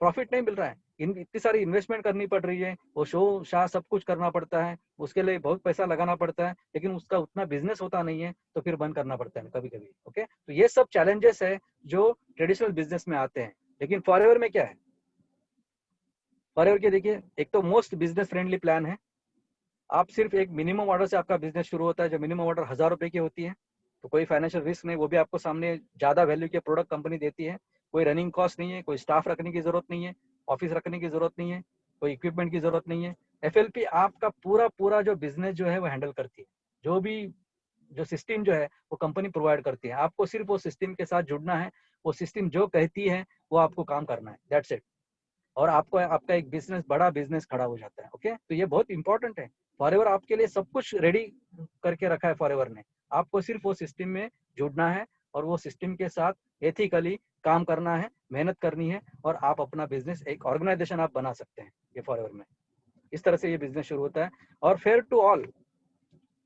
प्रॉफिट नहीं मिल रहा है, इतनी सारी इन्वेस्टमेंट करनी पड़ रही है, वो शो शाह सब कुछ करना पड़ता है, उसके लिए बहुत पैसा लगाना पड़ता है, लेकिन उसका उतना बिजनेस होता नहीं है, तो फिर बंद करना पड़ता है कभी कभी। ओके, तो ये सब चैलेंजेस है जो ट्रेडिशनल बिजनेस में आते हैं। लेकिन फॉरएवर में क्या है? फॉरएवर के देखिए, एक तो मोस्ट बिजनेस फ्रेंडली प्लान है। आप सिर्फ एक मिनिमम ऑर्डर से आपका बिजनेस शुरू होता है, जो मिनिमम ऑर्डर 1000 रुपए की होती है, तो कोई फाइनेंशियल रिस्क नहीं, वो भी आपको सामने ज्यादा वैल्यू के प्रोडक्ट कंपनी देती है, कोई रनिंग कॉस्ट नहीं है, कोई स्टाफ रखने की जरूरत नहीं है, ऑफिस रखने की जरूरत नहीं है, कोई इक्विपमेंट की जरूरत नहीं है। FLP आपका पूरा पूरा जो बिजनेस जो है वो हैंडल करती है। जो भी जो सिस्टम जो है वो कंपनी प्रोवाइड करती है, आपको सिर्फ वो सिस्टम के साथ जुड़ना है, वो सिस्टम जो कहती है वो आपको काम करना है, दैट्स इट। और आपको आपका एक बिजनेस, बड़ा बिजनेस खड़ा हो जाता है। ओके, तो ये बहुत इंपॉर्टेंट है। फॉरएवर आपके लिए सब कुछ रेडी करके रखा है फॉरएवर ने, आपको सिर्फ वो सिस्टम में जुड़ना है और वो सिस्टम के साथ एथिकली काम करना है, मेहनत करनी है, और आप अपना बिजनेस, एक ऑर्गेनाइजेशन आप बना सकते हैं ये फॉरएवर में। इस तरह से ये बिजनेस शुरू होता है। और फेयर टू ऑल,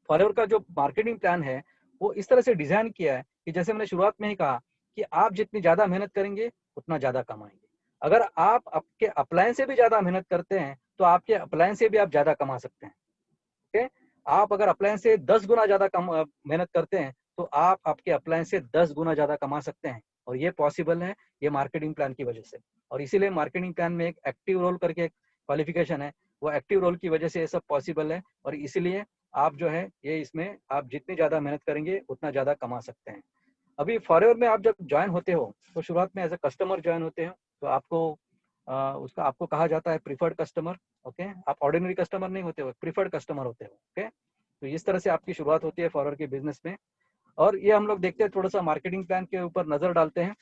फॉरएवर का जो मार्केटिंग प्लान है वो इस तरह से डिजाइन किया है कि जैसे मैंने शुरुआत में ही कहा कि आप जितनी ज्यादा मेहनत करेंगे उतना ज्यादा कमाएंगे। अगर आप आपके अपलायन से भी ज्यादा मेहनत करते हैं तो आपके अपलायन से भी आप ज्यादा कमा सकते हैं। ओके, आप अगर अपलायन से 10 गुना ज्यादा मेहनत करते हैं तो आप आपके अपलायन से 10 गुना ज्यादा कमा सकते हैं, और ये पॉसिबल है ये मार्केटिंग प्लान की वजह से। और इसीलिए मार्केटिंग प्लान में एक एक्टिव रोल करके क्वालिफिकेशन है, वो एक्टिव रोल की वजह से ये सब पॉसिबल है। और इसीलिए आप जो है ये इसमें आप जितनी ज्यादा मेहनत करेंगे उतना ज्यादा कमा सकते हैं। अभी फॉरएवर में आप जब ज्वाइन होते हो तो शुरुआत में एज ए कस्टमर ज्वाइन होते हो, तो उसका आपको कहा जाता है प्रीफर्ड कस्टमर। ओके, आप ऑर्डिनरी कस्टमर नहीं होते हो, प्रीफर्ड कस्टमर होते हो। ओके, तो इस तरह से आपकी शुरुआत होती है फॉरएवर के बिजनेस में। और ये हम लोग देखते हैं, थोड़ा सा मार्केटिंग प्लान के ऊपर नजर डालते हैं।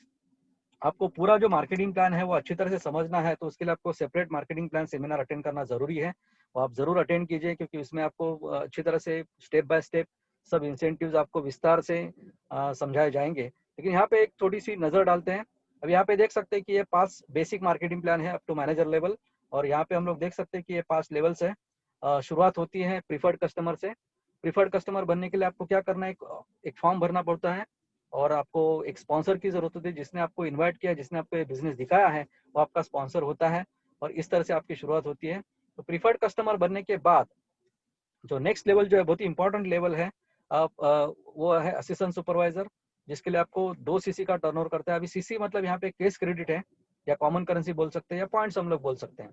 आपको पूरा जो मार्केटिंग प्लान है वो अच्छी तरह से समझना है, तो उसके लिए आपको separate marketing plan seminar attend करना जरूरी है। वो आप जरूर अटेंड कीजिए, क्योंकि उसमें आपको अच्छी तरह से स्टेप बाय स्टेप सब इंसेंटिव्स आपको विस्तार से समझाए जाएंगे। लेकिन यहाँ पे एक थोड़ी सी नजर डालते हैं। अब यहाँ पे देख सकते हैं कि ये 5 बेसिक मार्केटिंग प्लान है अप टू मैनेजर लेवल। और यहाँ पे हम लोग देख सकते हैं कि ये 5 लेवल्स है। शुरुआत होती है प्रीफर्ड कस्टमर से। प्रीफर्ड कस्टमर बनने के लिए आपको क्या करना है, एक फॉर्म भरना पड़ता है, और आपको एक स्पॉन्सर की जरूरत होती है। जिसने आपको इनवाइट किया, जिसने आपको ये बिजनेस दिखाया है, वो आपका स्पॉन्सर होता है, और इस तरह से आपकी शुरुआत होती है। तो प्रीफर्ड कस्टमर बनने के बाद जो नेक्स्ट लेवल जो है बहुत ही इंपॉर्टेंट लेवल है, वो है असिस्टेंट सुपरवाइजर, जिसके लिए आपको 2 CC का टर्नओवर करता है। अभी CC मतलब यहाँ पे केस क्रेडिट है, या कॉमन करेंसी बोल सकते हैं, या पॉइंट्स हम लोग बोल सकते हैं।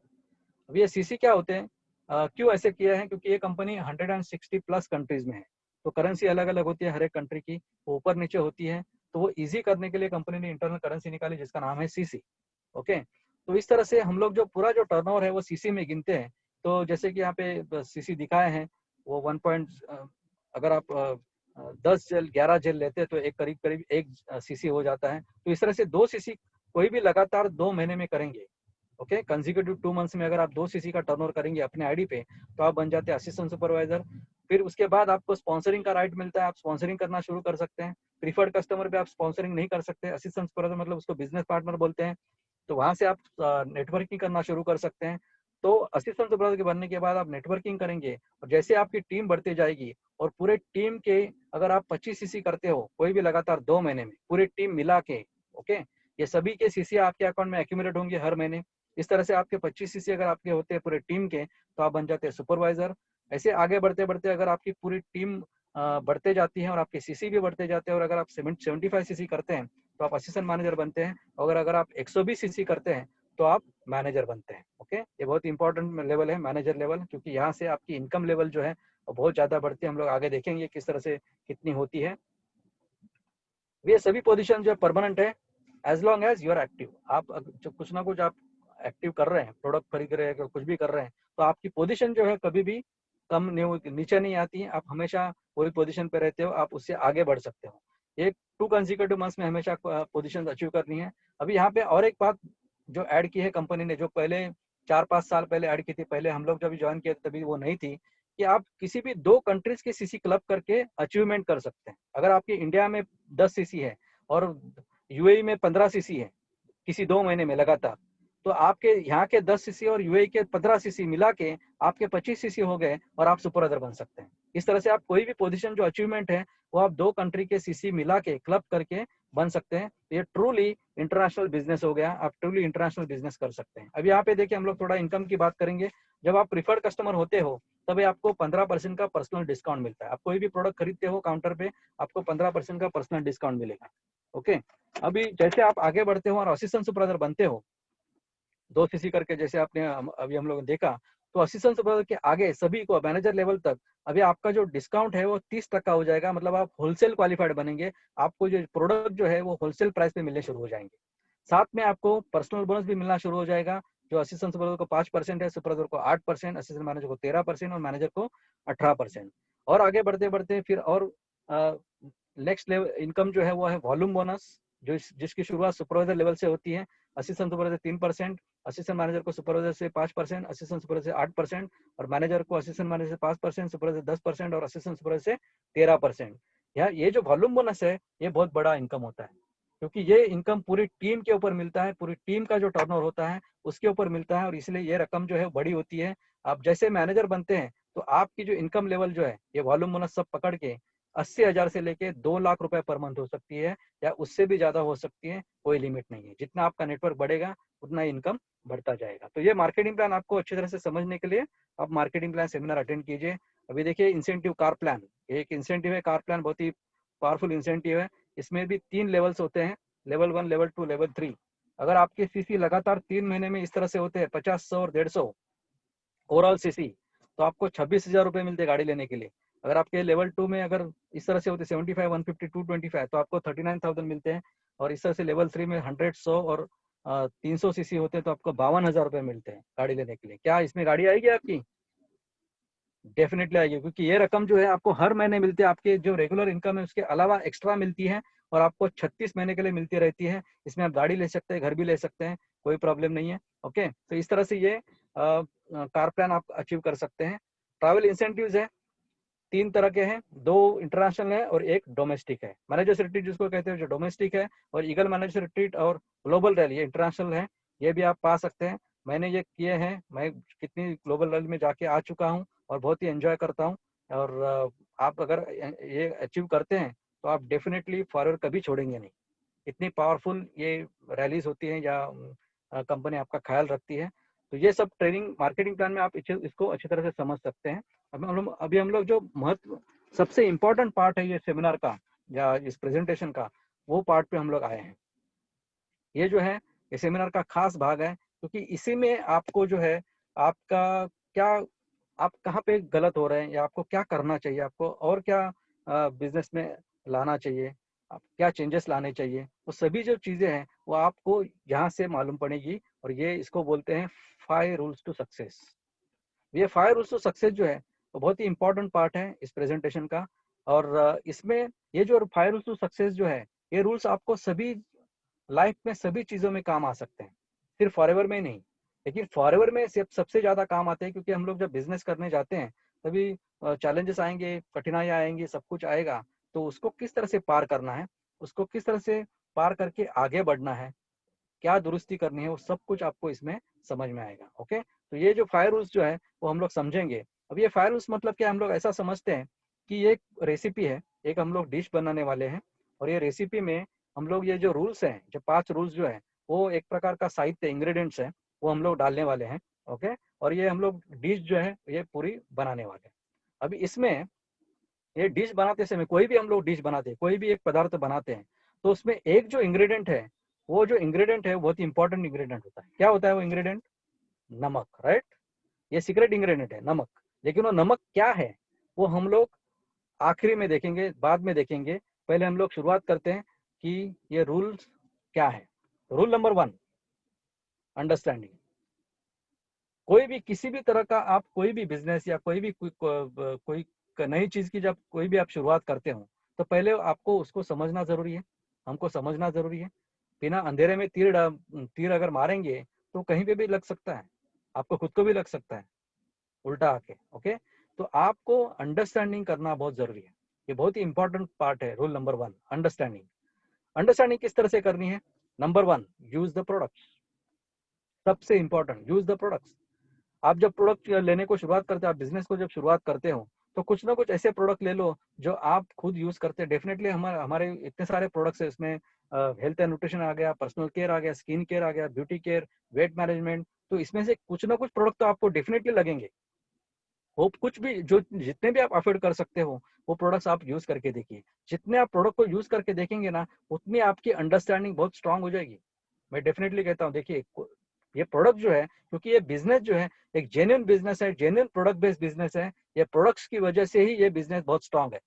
अब ये CC क्या होते हैं, क्यों ऐसे किया है? क्योंकि ये कंपनी 160+ कंट्रीज में है, तो करेंसी अलग अलग होती है हर एक कंट्री की, वो ऊपर नीचे होती है। तो वो इजी करने के लिए कंपनी ने इंटरनल करेंसी निकाली जिसका नाम है CC। ओके, तो इस तरह से हम लोग जो पूरा जो टर्नओवर है वो CC में गिनते हैं। तो जैसे कि यहाँ पे CC दिखाए हैं, वो 1 पॉइंट, अगर आप 10 जेल 11 जेल लेते हैं तो एक करीब करीब 1 CC हो जाता है। तो इस तरह से 2 CC कोई भी लगातार 2 महीने में करेंगे, ओके, कंसेक्यूटिव 2 मंथ्स में अगर आप 2 CC का टर्नओवर करेंगे अपने आईडी पे, तो आप बन जाते हैं असिस्टेंट सुपरवाइजर। फिर उसके बाद आपको स्पॉन्सरिंग का राइट मिलता है, आप स्पॉन्सरिंग करना शुरू कर सकते हैं। प्रीफर्ड कस्टमर पे आप स्पॉन्सरिंग नहीं कर सकते, असिस्टेंट सुपरवाइजर मतलब उसको बिजनेस पार्टनर बोलते हैं। तो वहां से आप नेटवर्किंग करना शुरू कर सकते हैं। तो असिस्टेंट सुपरवाइजर के बनने के बाद आप नेटवर्किंग करेंगे, और जैसे आपकी टीम बढ़ती जाएगी और पूरे टीम के अगर आप 25 सीसी करते हो कोई भी लगातार 2 महीने में पूरी टीम मिला के, ओके, ये सभी के सीसी आपके अकाउंट में एक्यूमुलेट होंगे हर महीने। इस तरह से आपके 25 सीसी अगर आपके होते हैं पूरे टीम के, तो आप बन जाते हैं सुपरवाइजर। ऐसे आगे बढ़ते बढ़ते अगर आपकी पूरी टीम बढ़ते जाती है और आपके सीसी भी बढ़ते जाते हैं, और अगर आप 75 सीसी करते हैं तो आप असिस्टेंट मैनेजर बनते हैं, और अगर आप 120 सीसी करते हैं तो आप मैनेजर बनते हैं। ओके, ये बहुत इंपॉर्टेंट लेवल है मैनेजर लेवल, क्योंकि यहाँ से आपकी इनकम लेवल जो है वो बहुत ज्यादा बढ़ती है। हम लोग आगे देखेंगे किस तरह से कितनी होती है। ये सभी पोजीशन जो परमानेंट है as long as you are active. आप जो कुछ ना कुछ आप एक्टिव कर रहे हैं, प्रोडक्ट खरीद रहे हैं, कुछ भी कर रहे हैं, तो आपकी पोजीशन जो है कभी भी कम नीचे नहीं आती है। आप हमेशा वही पोजीशन पे रहते हो, आप उससे आगे बढ़ सकते हो। एक 2 कंसेक्यूटिव मंथ्स में हमेशा पोजीशन अचीव करनी है। अभी यहाँ पे और एक बात जो ऐड की है कंपनी ने, जो पहले 4-5 साल पहले ऐड की थी, पहले हम लोग जब ज्वाइन किए तभी वो नहीं थी, कि आप किसी भी 2 कंट्रीज के सीसी क्लब करके अचीवमेंट कर सकते हैं। अगर आपके इंडिया में 10 सीसी है और यूएई में 15 सीसी है किसी 2 महीने में लगातार, तो आपके यहाँ के 10 सीसी और यूएई के 15 सीसी मिला के आपके 25 सीसी हो गए और आप सुपरवाइजर बन सकते हैं। इस तरह से आप कोई भी पोजीशन जो अचीवमेंट है वो आप 2 कंट्री के सीसी मिला के क्लब करके बन सकते हैं। ये ट्रूली इंटरनेशनल बिजनेस हो गया, आप ट्रूली इंटरनेशनल बिजनेस कर सकते हैं। अब यहाँ पे देखिए हम लोग थोड़ा इनकम की बात करेंगे। जब आप प्रीफर्ड कस्टमर होते हो तभी आपको 15% का पर्सनल डिस्काउंट मिलता है। आप कोई भी प्रोडक्ट खरीदते हो काउंटर पे, आपको 15% का पर्सनल डिस्काउंट मिलेगा। ओके, अभी जैसे आप आगे बढ़ते हो और असिस्टेंट सुपरवाइजर बनते हो 2 सीसी करके, जैसे आपने अभी हम लोगों ने देखा, तो असिस्टेंट सुपरवाइजर के आगे सभी को मैनेजर लेवल तक अभी आपका जो डिस्काउंट है वो 30% हो जाएगा। मतलब आप होलसेल क्वालिफाइड बनेंगे, आपको जो प्रोडक्ट जो है वो होलसेल प्राइस पे मिलने शुरू हो जाएंगे। साथ में आपको पर्सनल बोनस भी मिलना शुरू हो जाएगा। जो असिस्टेंट सुपरवाइजर को 5% है, सुपरवाइजर को 8%, असिस्टेंट मैनेजर को 13% और मैनेजर को 18%। और आगे बढ़ते बढ़ते फिर और नेक्स्ट लेवल इनकम जो है वो है वॉल्यूम बोनस, जिसकी शुरुआत सुपरवाइजर लेवल से होती है। असिस्टेंट सुपरवाइजर 3%, असिस्टेंट मैनेजर को सुपरवाइजर से 5%, असिस्टेंट सुपरवाइजर से 8%, और मैनेजर को असिस्टेंट मैनेजर से 5%, सुपरवाइजर 10% और असिस्टेंट सुपरवाइजर से 13%। यार ये जो वॉल्यूम बोनस है ये बहुत बड़ा इनकम होता है, क्योंकि ये इनकम पूरी टीम के ऊपर मिलता है, पूरी टीम का जो टर्नओवर होता है उसके ऊपर मिलता है, और इसलिए ये रकम जो है बड़ी होती है। आप जैसे मैनेजर बनते हैं तो आपकी जो इनकम लेवल जो है ये वॉल्यूम बोनस सब पकड़ के 80,000 से लेके 2 लाख रुपए पर मंथ हो सकती है, या उससे भी ज्यादा हो सकती है। कोई लिमिट नहीं है, जितना आपका नेटवर्क बढ़ेगा उतना इनकम बढ़ता जाएगा। तो ये मार्केटिंग प्लान आपको अच्छी तरह से समझने के लिए आप मार्केटिंग प्लान सेमिनार अटेंड कीजिए। अभी देखिए इंसेंटिव कार प्लान, एक इंसेंटिव है कार प्लान, बहुत ही पावरफुल इंसेंटिव है। इसमें भी 3 लेवल्स होते हैं, लेवल 1, लेवल 2, लेवल 3। अगर आपके सीसी लगातार 3 महीने में इस तरह से होते हैं 50, 100 और 150 ओवरऑल सीसी, तो आपको 26,000 रुपए मिलते हैं गाड़ी लेने के लिए। अगर आपके लेवल 2 में अगर इस तरह से होते 75, 150, 225, तो आपको 39,000 मिलते हैं। और इस तरह से लेवल 3 में 100, 100 और 300 सीसी होते हैं तो आपको 52,000 रुपए मिलते हैं गाड़ी लेने के लिए। क्या इसमें गाड़ी आएगी आपकी? डेफिनेटली आएगी, क्योंकि ये रकम जो है आपको हर महीने मिलती है। आपके जो रेगुलर इनकम है उसके अलावा एक्स्ट्रा मिलती है, और आपको 36 महीने के लिए मिलती रहती है। इसमें आप गाड़ी ले सकते हैं, घर भी ले सकते हैं, कोई प्रॉब्लम नहीं है। ओके, तो इस तरह से ये कार प्लान आप अचीव कर सकते हैं। ट्रैवल इंसेंटिव्स है, 3 तरह के हैं, 2 इंटरनेशनल है और 1 डोमेस्टिक है। मैनेजर्स रिट्रीट जिसको कहते हैं जो डोमेस्टिक है, और ईगल मैनेजर्स रिट्रीट और ग्लोबल रैली ये इंटरनेशनल है। ये भी आप पा सकते हैं, मैंने ये किए हैं। मैं कितनी ग्लोबल रैली में जाके आ चुका हूँ और बहुत ही एंजॉय करता हूँ। और आप अगर ये अचीव करते हैं तो आप डेफिनेटली फॉरवर्ड कभी छोड़ेंगे नहीं। इतनी पावरफुल ये रैलीज होती हैं, या कंपनी आपका ख्याल रखती है। तो ये सब ट्रेनिंग मार्केटिंग प्लान में आप इसको अच्छी तरह से समझ सकते हैं। अभी हम लोग जो महत्व सबसे इम्पोर्टेंट पार्ट है ये सेमिनार का या इस प्रेजेंटेशन का, वो पार्ट पे हम लोग आए हैं। ये जो है ये सेमिनार का खास भाग है, क्योंकि इसी में आपको जो है आपका क्या, आप कहाँ पे गलत हो रहे हैं, या आपको क्या करना चाहिए, आपको और क्या बिजनेस में लाना चाहिए, आप क्या चेंजेस लाने चाहिए, वो सभी जो चीजें हैं वो आपको यहाँ से मालूम पड़ेगी। और ये इसको बोलते हैं 5 रूल्स टू सक्सेस। ये 5 रूल्स टू सक्सेस जो है वो बहुत ही इंपॉर्टेंट पार्ट है इस प्रेजेंटेशन का। और इसमें ये जो 5 रूल्स टू सक्सेस जो है, ये रूल्स आपको सभी लाइफ में सभी चीजों में काम आ सकते हैं, सिर्फ फॉरएवर में नहीं। लेकिन फॉरएवर में सबसे ज्यादा काम आते हैं, क्योंकि हम लोग जब बिजनेस करने जाते हैं तभी चैलेंजेस आएंगे, कठिनाइयां आएंगी, सब कुछ आएगा। तो उसको किस तरह से पार करना है, उसको किस तरह से पार करके आगे बढ़ना है, क्या दुरुस्ती करनी है, वो सब कुछ आपको इसमें समझ में आएगा। ओके, तो ये जो फायर रूल्स जो है वो हम लोग समझेंगे। अब ये फायर रूल्स मतलब क्या, हम लोग ऐसा समझते हैं कि ये एक रेसिपी है, एक हम लोग डिश बनाने वाले हैं, और ये रेसिपी में हम लोग ये जो रूल्स हैं, जो 5 रूल्स जो है, वो एक प्रकार का साहित्य, इंग्रेडिएंट्स है, वो हम लोग डालने वाले हैं। ओके, और ये हम लोग डिश जो है ये पूरी बनाने वाले हैं। अभी इसमें ये डिश बनाते समय, कोई भी हम लोग डिश बनाते हैं, कोई भी एक पदार्थ बनाते हैं, तो उसमें एक जो इंग्रेडिएंट है, वो जो इंग्रेडिएंट है बहुत ही इंपॉर्टेंट इंग्रेडिएंट होता है। क्या होता है वो इंग्रेडिएंट? नमक, राइट। ये सीक्रेट इंग्रेडिएंट है, नमक। लेकिन वो नमक क्या है वो हम लोग आखिरी में देखेंगे, बाद में देखेंगे। पहले हम लोग शुरुआत करते हैं कि ये रूल्स क्या है। Rule number 1, understanding. कोई भी किसी भी तरह का आप कोई भी बिजनेस या कोई भी कोई नई चीज की जब कोई भी आप शुरुआत करते हो, तो पहले आपको उसको समझना जरूरी है, हमको समझना जरूरी है। बिना अंधेरे में तीर अगर मारेंगे तो कहीं पे भी लग सकता है, आपको खुद को भी लग सकता है उल्टा आके। ओके, तो आपको अंडरस्टैंडिंग करना बहुत जरूरी है। ये बहुत ही इंपॉर्टेंट पार्ट है। Rule number 1, understanding. अंडरस्टैंडिंग किस तरह से करनी है? Number 1, use the products. सबसे इंपॉर्टेंट, यूज द प्रोडक्ट्स। आप जब प्रोडक्ट लेने को शुरुआत करते हो, आप बिजनेस को जब शुरुआत करते हो, तो कुछ ना कुछ ऐसे प्रोडक्ट ले लो जो आप खुद यूज करते हैं। डेफिनेटली हमारे इतने सारे प्रोडक्ट्स है इसमें। हेल्थ एंड न्यूट्रिशन आ गया, पर्सनल केयर आ गया, स्किन केयर आ गया, ब्यूटी केयर, वेट मैनेजमेंट। तो इसमें से कुछ ना कुछ प्रोडक्ट तो आपको डेफिनेटली लगेंगे। वो कुछ भी जो जितने भी आप अफोर्ड कर सकते हो वो प्रोडक्ट्स आप यूज करके देखिए। जितने आप प्रोडक्ट को यूज करके देखेंगे ना, उतनी आपकी अंडरस्टैंडिंग बहुत स्ट्रांग हो जाएगी। मैं डेफिनेटली कहता हूँ, देखिए ये प्रोडक्ट जो है, क्योंकि ये बिजनेस जो है एक जेन्युइन बिजनेस है, जेन्युइन प्रोडक्ट बेस्ड बिजनेस है। ये प्रोडक्ट्स की वजह से ही ये बिजनेस बहुत स्ट्रांग है।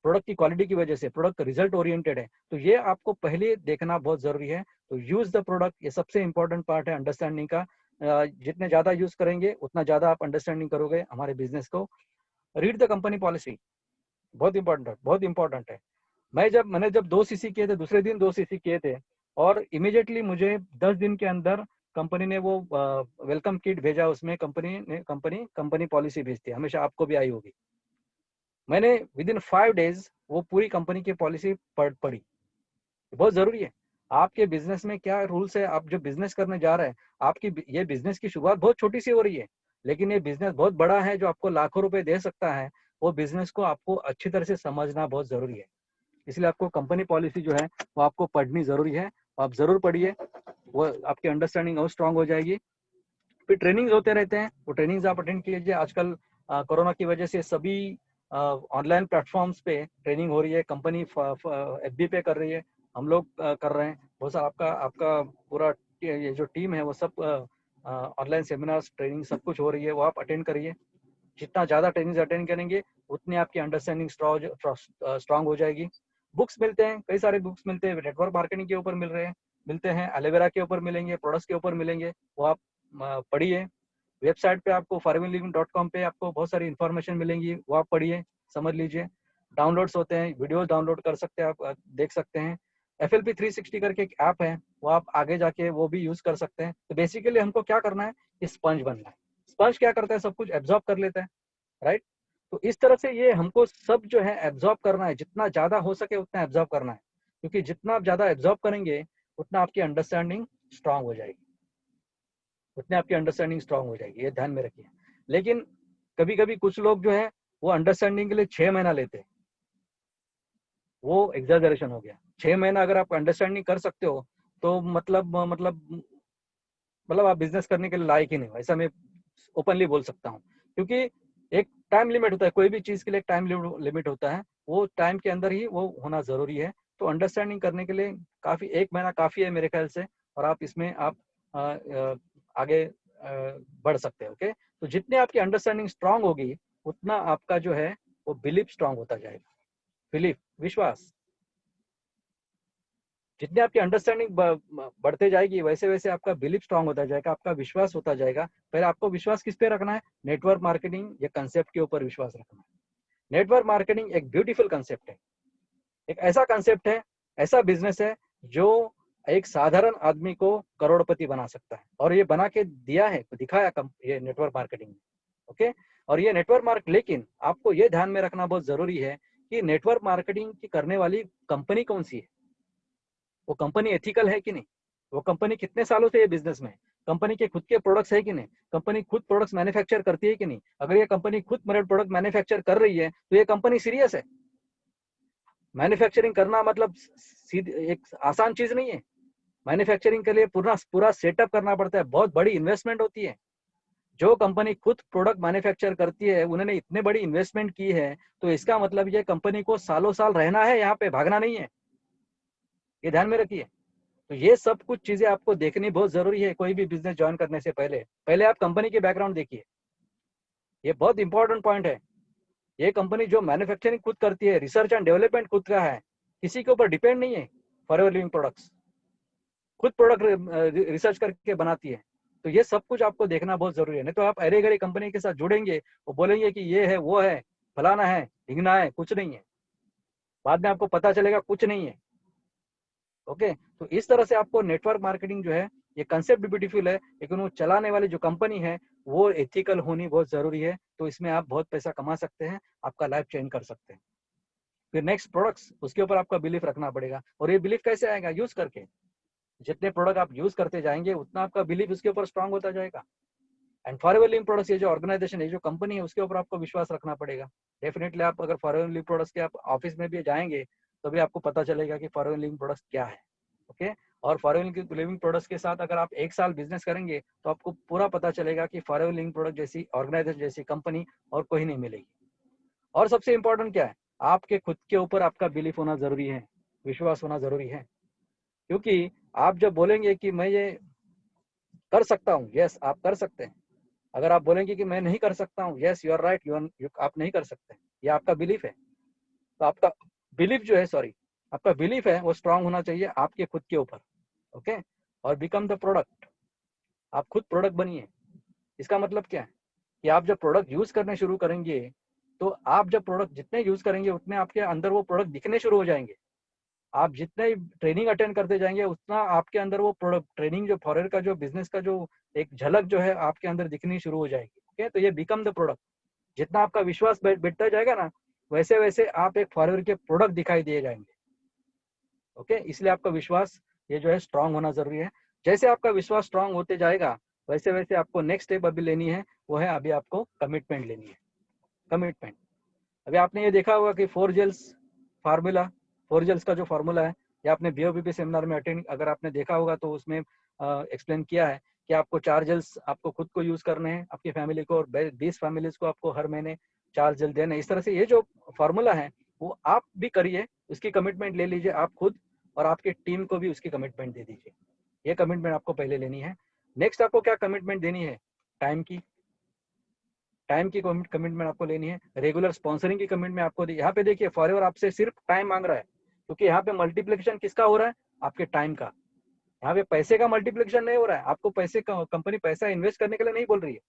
प्रोडक्ट की क्वालिटी की वजह से, प्रोडक्ट रिजल्ट ओरिएंटेड है। तो ये आपको पहले देखना बहुत जरूरी है। तो यूज द प्रोडक्ट, ये सबसे इंपॉर्टेंट पार्ट है अंडरस्टैंडिंग का। जितने ज्यादा यूज करेंगे उतना ज्यादा आप अंडरस्टैंडिंग करोगे हमारे बिजनेस को। रीड द कंपनी पॉलिसी, बहुत इंपॉर्टेंट है, बहुत इंपॉर्टेंट है। मैंने जब 2 सीसी किए थे, दूसरे दिन 2 सीसी किए थे, और इमीडिएटली मुझे 10 दिन के अंदर कंपनी ने वो वेलकम किट भेजा। उसमें कंपनी पॉलिसी भेजती है, हमेशा आपको भी आई होगी। मैंने विद इन 5 डेज वो पूरी कंपनी की पॉलिसी पढ़ी। बहुत जरूरी है। आपके बिजनेस में क्या रूल्स है, आप जो बिजनेस करने जा रहे हैं, आपकी ये बिजनेस की शुरुआत बहुत छोटी सी हो रही है, लेकिन ये बिजनेस बहुत बड़ा है जो आपको लाखों रुपए दे सकता है। वो बिजनेस को आपको अच्छी तरह से समझना बहुत जरूरी है। इसलिए आपको कंपनी पॉलिसी जो है वो आपको पढ़नी जरूरी है। आप जरूर पढ़िए, वो आपकी अंडरस्टैंडिंग और स्ट्रांग हो जाएगी। फिर ट्रेनिंग्स होते रहते हैं, वो ट्रेनिंग्स आप अटेंड कीजिए। आजकल कोरोना की वजह से सभी ऑनलाइन प्लेटफॉर्म्स पे ट्रेनिंग हो रही है। कंपनी एफबी पे कर रही है, हम लोग कर रहे हैं। बहुत सारा आपका आपका पूरा ये जो टीम है वो सब ऑनलाइन सेमिनार्स, ट्रेनिंग सब कुछ हो रही है, वो आप अटेंड करिए। जितना ज़्यादा ट्रेनिंग अटेंड करेंगे उतनी आपकी अंडरस्टैंडिंग स्ट्रांग हो जाएगी। बुक्स मिलते हैं, कई सारे बुक्स मिलते हैं। नेटवर्क मार्केटिंग के ऊपर मिलते हैं, एलोवेरा के ऊपर मिलेंगे, प्रोडक्ट्स के ऊपर मिलेंगे, वो आप पढ़िए। वेबसाइट पे आपको farmingliving.com पे आपको बहुत सारी इन्फॉर्मेशन मिलेंगी, वो आप पढ़िए, समझ लीजिए। डाउनलोड्स होते हैं, वीडियोस डाउनलोड कर सकते हैं, आप देख सकते हैं। FLP 360 करके एक ऐप है, वो आप आगे जाके वो भी यूज कर सकते हैं। तो बेसिकली हमको क्या करना है, स्पंज बनना है। स्पंज क्या करता है, सब कुछ एब्जॉर्ब कर लेता है, राइट। तो इस तरह से ये हमको सब जो है एब्जॉर्ब करना है, जितना ज्यादा हो सके उतना एब्जॉर्ब करना है। क्योंकि जितना आप ज्यादा एब्जॉर्ब करेंगे उतना आपकी अंडरस्टैंडिंग स्ट्रांग हो जाएगी, उतने आपकी अंडरस्टैंडिंग स्ट्रांग हो जाएगी, ये ध्यान में रखिए। लेकिन कभी कभी कुछ लोग जो है वो अंडरस्टैंडिंग के लिए 6 महीना लेते हैं, वो एग्जैजरेशन हो गया। 6 महीना अगर आप अंडरस्टैंडिंग कर सकते हो तो मतलब आप बिजनेस करने के लिए लायक ही नहीं हो, ऐसा मैं ओपनली बोल सकता हूँ। क्योंकि एक टाइम लिमिट होता है, कोई भी चीज के लिए एक टाइम लिमिट होता है, वो टाइम के अंदर ही वो होना जरूरी है। तो अंडरस्टैंडिंग करने के लिए काफी 1 महीना काफी है मेरे ख्याल से, और आप इसमें आप आगे बढ़ सकते हैं। ओके, तो जितनी आपकी अंडरस्टैंडिंग स्ट्रांग होगी उतना आपका जो है वो बिलीफ स्ट्रांग होता जाएगा। बिलीफ, विश्वास। जितनी आपकी अंडरस्टैंडिंग बढ़ते जाएगी वैसे वैसे आपका बिलीफ स्ट्रांग होता जाएगा, आपका विश्वास होता जाएगा। पहले आपको विश्वास किस पे रखना है? नेटवर्क मार्केटिंग या कंसेप्ट के ऊपर विश्वास रखना है। नेटवर्क मार्केटिंग एक ब्यूटीफुल कंसेप्ट है, एक ऐसा कंसेप्ट है, ऐसा बिजनेस है जो एक साधारण आदमी को करोड़पति बना सकता है, और ये बना के दिया है, दिखाया ये नेटवर्क मार्केटिंग में। ओके, और ये नेटवर्क मार्केट, लेकिन आपको ये ध्यान में रखना बहुत जरूरी है कि नेटवर्क मार्केटिंग की करने वाली कंपनी कौन सी है, वो कंपनी एथिकल है कि नहीं। वो कंपनी कितने सालों से ये बिजनेस में है, कंपनी के खुद के प्रोडक्ट्स है कि नहीं, कंपनी खुद प्रोडक्ट्स मैन्युफैक्चर करती है कि नहीं। अगर ये कंपनी खुद मेरे प्रोडक्ट मैन्युफैक्चर कर रही है तो ये कंपनी सीरियस है। मैन्युफैक्चरिंग करना मतलब सीधी एक आसान चीज नहीं है। मैन्युफैक्चरिंग के लिए पूरा सेटअप करना पड़ता है, बहुत बड़ी इन्वेस्टमेंट होती है। जो कंपनी खुद प्रोडक्ट मैन्युफैक्चर करती है उन्होंने इतने बड़ी इन्वेस्टमेंट की है, तो इसका मतलब ये कंपनी को सालों साल रहना है, यहाँ पे भागना नहीं है, ये ध्यान में रखिए। तो ये सब कुछ चीजें आपको देखनी बहुत जरूरी है कोई भी बिजनेस ज्वाइन करने से पहले। पहले आप कंपनी के बैकग्राउंड देखिए, ये बहुत इंपॉर्टेंट पॉइंट है। ये कंपनी जो मैन्युफैक्चरिंग खुद करती है, रिसर्च एंड डेवलपमेंट खुद का है, किसी के ऊपर डिपेंड नहीं है। फॉरएवर लिविंग प्रोडक्ट्स खुद प्रोडक्ट रिसर्च करके बनाती है। तो ये सब कुछ आपको देखना बहुत जरूरी है, नहीं तो आप अरे गरे कंपनी के साथ जुड़ेंगे, वो बोलेंगे कि ये है वो है फलाना है ढिंगना है, कुछ नहीं है, बाद में आपको पता चलेगा कुछ नहीं है। ओके, तो इस तरह से आपको नेटवर्क मार्केटिंग जो है, ये कंसेप्ट भी ब्यूटीफुल है, लेकिन वो चलाने वाली जो कंपनी है वो एथिकल होनी बहुत जरूरी है। तो इसमें आप बहुत पैसा कमा सकते हैं, आपका लाइफ चेंज कर सकते हैं। फिर नेक्स्ट प्रोडक्ट्स, उसके ऊपर आपका बिलीफ रखना पड़ेगा। और ये बिलीफ कैसे आएगा? यूज करके। जितने प्रोडक्ट आप यूज करते जाएंगे उतना आपका बिलीफ उसके ऊपर स्ट्रांग होता जाएगा। एंड फॉरएवर लिविंग प्रोडक्ट्स, ये जो ऑर्गेनाइजेशन है, जो कंपनी है, उसके ऊपर आपको विश्वास रखना पड़ेगा। डेफिनेटली आप अगर फॉरएवर लिविंग प्रोडक्ट्स के आप ऑफिस में भी जाएंगे तो भी आपको पता चलेगा कि फॉरएवर लिविंग प्रोडक्ट्स क्या है। ओके, और फॉरएवर लिविंग प्रोडक्ट्स के साथ अगर आप 1 साल बिजनेस करेंगे तो आपको पूरा पता चलेगा कि फॉरएवर लिविंग प्रोडक्ट जैसी ऑर्गेनाइजेशन जैसी कंपनी और कोई नहीं मिलेगी। और सबसे इंपॉर्टेंट क्या है? आपके खुद के ऊपर आपका बिलीफ होना जरूरी है, विश्वास होना जरूरी है। क्योंकि आप जब बोलेंगे कि मैं ये कर सकता हूँ, यस आप कर सकते हैं। अगर आप बोलेंगे कि मैं नहीं कर सकता हूँ, यस यू आर राइट, आप नहीं कर सकते, ये आपका बिलीफ है। तो आपका बिलीफ जो है, सॉरी, आपका बिलीफ है वो स्ट्रांग होना चाहिए आपके खुद के ऊपर। ओके, और बिकम द प्रोडक्ट, आप खुद प्रोडक्ट बनिए। इसका मतलब क्या है कि आप जब प्रोडक्ट यूज करने शुरू करेंगे तो आप जब प्रोडक्ट जितने यूज करेंगे उतने आपके अंदर वो प्रोडक्ट दिखने शुरू हो जाएंगे। आप जितने ट्रेनिंग अटेंड करते जाएंगे उतना आपके अंदर वो प्रोडक्ट ट्रेनिंग जो फॉरेन का जो बिजनेस का जो एक झलक जो है आपके अंदर दिखनी शुरू हो जाएगी। ओके, तो ये बिकम द प्रोडक्ट। जितना आपका विश्वास बढ़ता जाएगा ना, वैसे वैसे आप एक फॉरएवर के प्रोडक्ट दिखाई दिए जाएंगे। ओके, इसलिए आपका विश्वास ये जो है स्ट्रांग होना जरूरी है। जैसे आपका विश्वास स्ट्रांग होते जाएगा वैसे वैसे आपको नेक्स्ट स्टेप अभी लेनी है, वो है अभी आपको कमिटमेंट लेनी है। कमिटमेंट, अभी आपने ये देखा होगा कि 4 जेल्स फार्मूला, 4 जेल्स का जो फार्मूला है, ये आपने बीओबीपी सेमिनार में अटेंड अगर आपने देखा होगा तो उसमें एक्सप्लेन किया है कि आपको 4 जेल्स आपको खुद को यूज करने हैं, आपकी फैमिली को, और 20 फैमिलीज को आपको हर महीने 4 जेल देने। इस तरह से ये जो फार्मूला है वो आप भी करिए, उसकी कमिटमेंट ले लीजिए आप खुद, और आपकी टीम को भी उसकी कमिटमेंट दे दीजिए। ये कमिटमेंट आपको पहले लेनी है। नेक्स्ट आपको क्या कमिटमेंट देनी है? टाइम की। टाइम की कमिटमेंट आपको लेनी है। रेगुलर स्पॉन्सरिंग की कमिटमेंट आपको यहाँ पे देखिए, फॉरएवर आपसे सिर्फ टाइम मांग रहा है, क्योंकि यहाँ पे मल्टीप्लिकेशन किसका हो रहा है? आपके टाइम का। यहाँ पे पैसे का मल्टीप्लिकेशन नहीं हो रहा है, आपको पैसे का कंपनी पैसा इन्वेस्ट करने के लिए नहीं बोल रही है।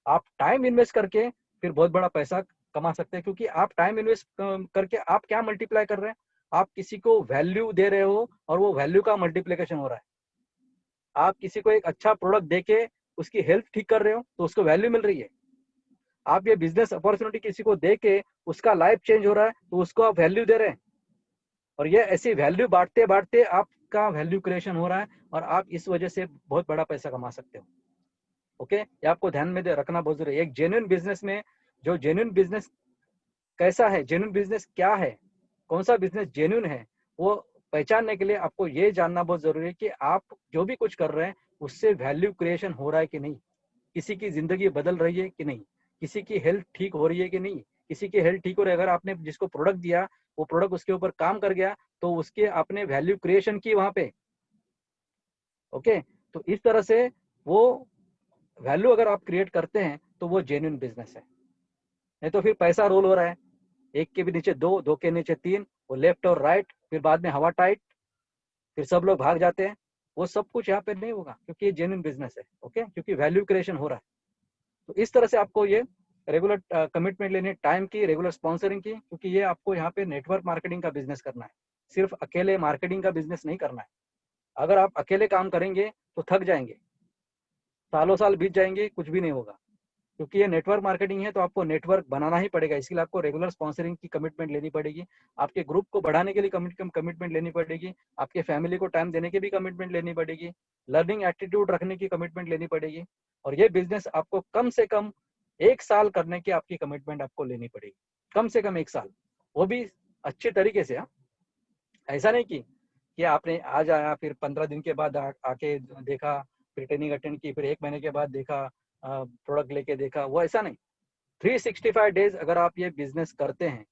आप टाइम इन्वेस्ट करके फिर बहुत बड़ा पैसा कमा सकते हैं, क्योंकि आप टाइम इन्वेस्ट करके आप क्या मल्टीप्लाई कर रहे हैं? आप किसी को वैल्यू दे रहे हो और वो वैल्यू का मल्टीप्लिकेशन हो रहा है। आप किसी को एक अच्छा प्रोडक्ट देके उसकी हेल्थ ठीक कर रहे हो तो उसको वैल्यू मिल रही है। आप ये बिजनेस अपॉर्चुनिटी किसी को दे के उसका लाइफ चेंज हो रहा है तो उसको आप वैल्यू दे रहे हैं, और ये ऐसी वैल्यू बांटते बांटते आपका वैल्यू क्रिएशन हो रहा है और आप इस वजह से बहुत बड़ा पैसा कमा सकते हो। ओके, ये आपको ध्यान में रखना बहुत जरूरी है। एक जेन्युइन बिजनेस में, जो जेन्युइन बिजनेस कैसा है, जेन्युइन बिजनेस क्या है, कौन सा बिजनेस जेन्युइन है, वो पहचानने के लिए आपको ये जानना बहुत जरूरी है कि आप जो भी कुछ कर रहे हैं उससे वैल्यू क्रिएशन हो रहा है कि नहीं, किसी की जिंदगी बदल रही है कि नहीं, किसी की हेल्थ ठीक हो रही है कि नहीं। किसी की हेल्थ ठीक हो रही है, अगर आपने जिसको प्रोडक्ट दिया वो प्रोडक्ट उसके ऊपर काम कर गया तो उसके आपने वैल्यू क्रिएशन की वहां पे। ओके, तो इस तरह से वो वैल्यू अगर आप क्रिएट करते हैं तो वो जेन्युइन बिजनेस है। नहीं तो फिर पैसा रोल हो रहा है, एक के भी नीचे दो, दो के नीचे तीन, वो लेफ्ट और राइट, फिर बाद में हवा टाइट, फिर सब लोग भाग जाते हैं। वो सब कुछ यहाँ पे नहीं होगा, क्योंकि ये जेन्युइन बिजनेस है। ओके, क्योंकि वैल्यू क्रिएशन हो रहा है। तो इस तरह से आपको ये रेगुलर कमिटमेंट लेनी है, टाइम की, रेगुलर स्पॉन्सरिंग की, क्योंकि ये आपको यहाँ पे नेटवर्क मार्केटिंग का बिजनेस करना है, सिर्फ अकेले मार्केटिंग का बिजनेस नहीं करना है। अगर आप अकेले काम करेंगे तो थक जाएंगे, सालों साल बीत जाएंगे, कुछ भी नहीं होगा। क्योंकि ये नेटवर्क मार्केटिंग है तो आपको नेटवर्क बनाना ही पड़ेगा। इसके लिए आपको रेगुलर स्पॉन्सरिंग की कमिटमेंट लेनी पड़ेगी, आपके ग्रुप को बढ़ाने के लिए कमिटमेंट लेनी पड़ेगी, आपके फैमिली को टाइम देने की भी कमिटमेंट लेनी पड़ेगी, लर्निंग एटीट्यूड रखने की कमिटमेंट लेनी पड़ेगी, और ये बिजनेस आपको कम से कम 1 साल करने की आपकी कमिटमेंट आपको लेनी पड़ेगी, कम से कम 1 साल, वो भी अच्छे तरीके से। ऐसा नहीं कि आपने आज आया फिर 15 दिन के बाद आके देखा, फिर ट्रेनिंग अटेंड की, फिर 1 महीने के बाद देखा, प्रोडक्ट लेके देखा, वो ऐसा नहीं। 365 डेज अगर आप ये बिजनेस करते हैं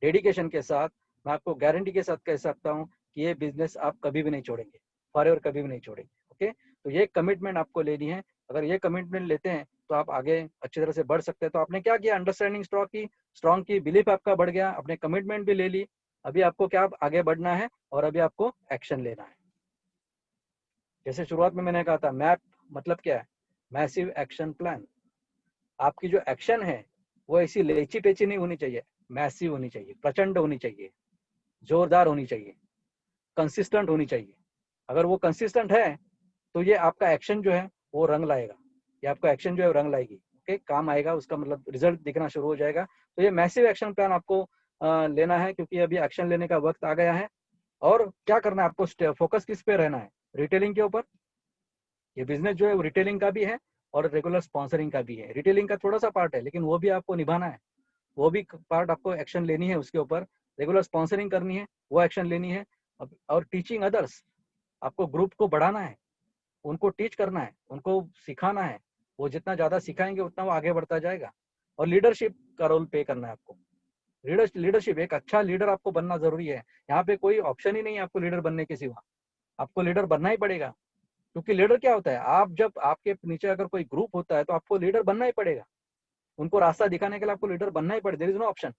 डेडिकेशन के साथ, मैं आपको गारंटी के साथ कह सकता हूँ कि ये बिजनेस आप कभी भी नहीं छोड़ेंगे, फॉरएवर कभी भी नहीं छोड़ेंगे। ओके, तो ये कमिटमेंट आपको लेनी है। अगर ये कमिटमेंट लेते हैं तो आप आगे अच्छी तरह से बढ़ सकते हैं। तो आपने क्या किया, अंडरस्टैंडिंग स्ट्रॉन्ग की, बिलीफ आपका बढ़ गया, आपने कमिटमेंट भी ले ली। अभी आपको क्या आगे बढ़ना है और अभी आपको एक्शन लेना है। जैसे शुरुआत में मैंने कहा था, मैप मतलब क्या है, मैसिव एक्शन प्लान। आपकी जो एक्शन है वो ऐसी लेची पेची नहीं होनी चाहिए, मैसिव होनी चाहिए, प्रचंड होनी चाहिए, जोरदार होनी चाहिए, कंसिस्टेंट होनी चाहिए। अगर वो कंसिस्टेंट है तो ये आपका एक्शन जो है वो रंग लाएगा, ये आपका एक्शन जो है रंग लाएगी। ओके, काम आएगा, उसका मतलब रिजल्ट दिखना शुरू हो जाएगा। तो ये मैसिव एक्शन प्लान आपको लेना है, क्योंकि अभी एक्शन लेने का वक्त आ गया है। और क्या करना है आपको, फोकस किस पे रहना है, रिटेलिंग के ऊपर। ये बिजनेस जो है वो रिटेलिंग का भी है और रेगुलर स्पॉन्सरिंग का भी है। रिटेलिंग का थोड़ा सा पार्ट है लेकिन वो भी आपको निभाना है, वो भी पार्ट आपको एक्शन लेनी है उसके ऊपर। रेगुलर स्पॉन्सरिंग करनी है, वो एक्शन लेनी है। और टीचिंग अदर्स, आपको ग्रुप को बढ़ाना है, उनको टीच करना है, उनको सिखाना है। वो जितना ज़्यादा सिखाएंगे उतना वो आगे बढ़ता जाएगा। और लीडरशिप का रोल प्ले करना है आपको। लीडरशिप, एक अच्छा लीडर आपको बनना जरूरी है। यहाँ पे कोई ऑप्शन ही नहीं है आपको लीडर बनने के सिवा, आपको लीडर बनना ही पड़ेगा। क्योंकि लीडर क्या होता है, आप जब आपके नीचे अगर कोई ग्रुप होता है तो आपको लीडर बनना ही पड़ेगा, उनको रास्ता दिखाने के लिए आपको लीडर बनना ही पड़ेगा, देयर इज नो ऑप्शन।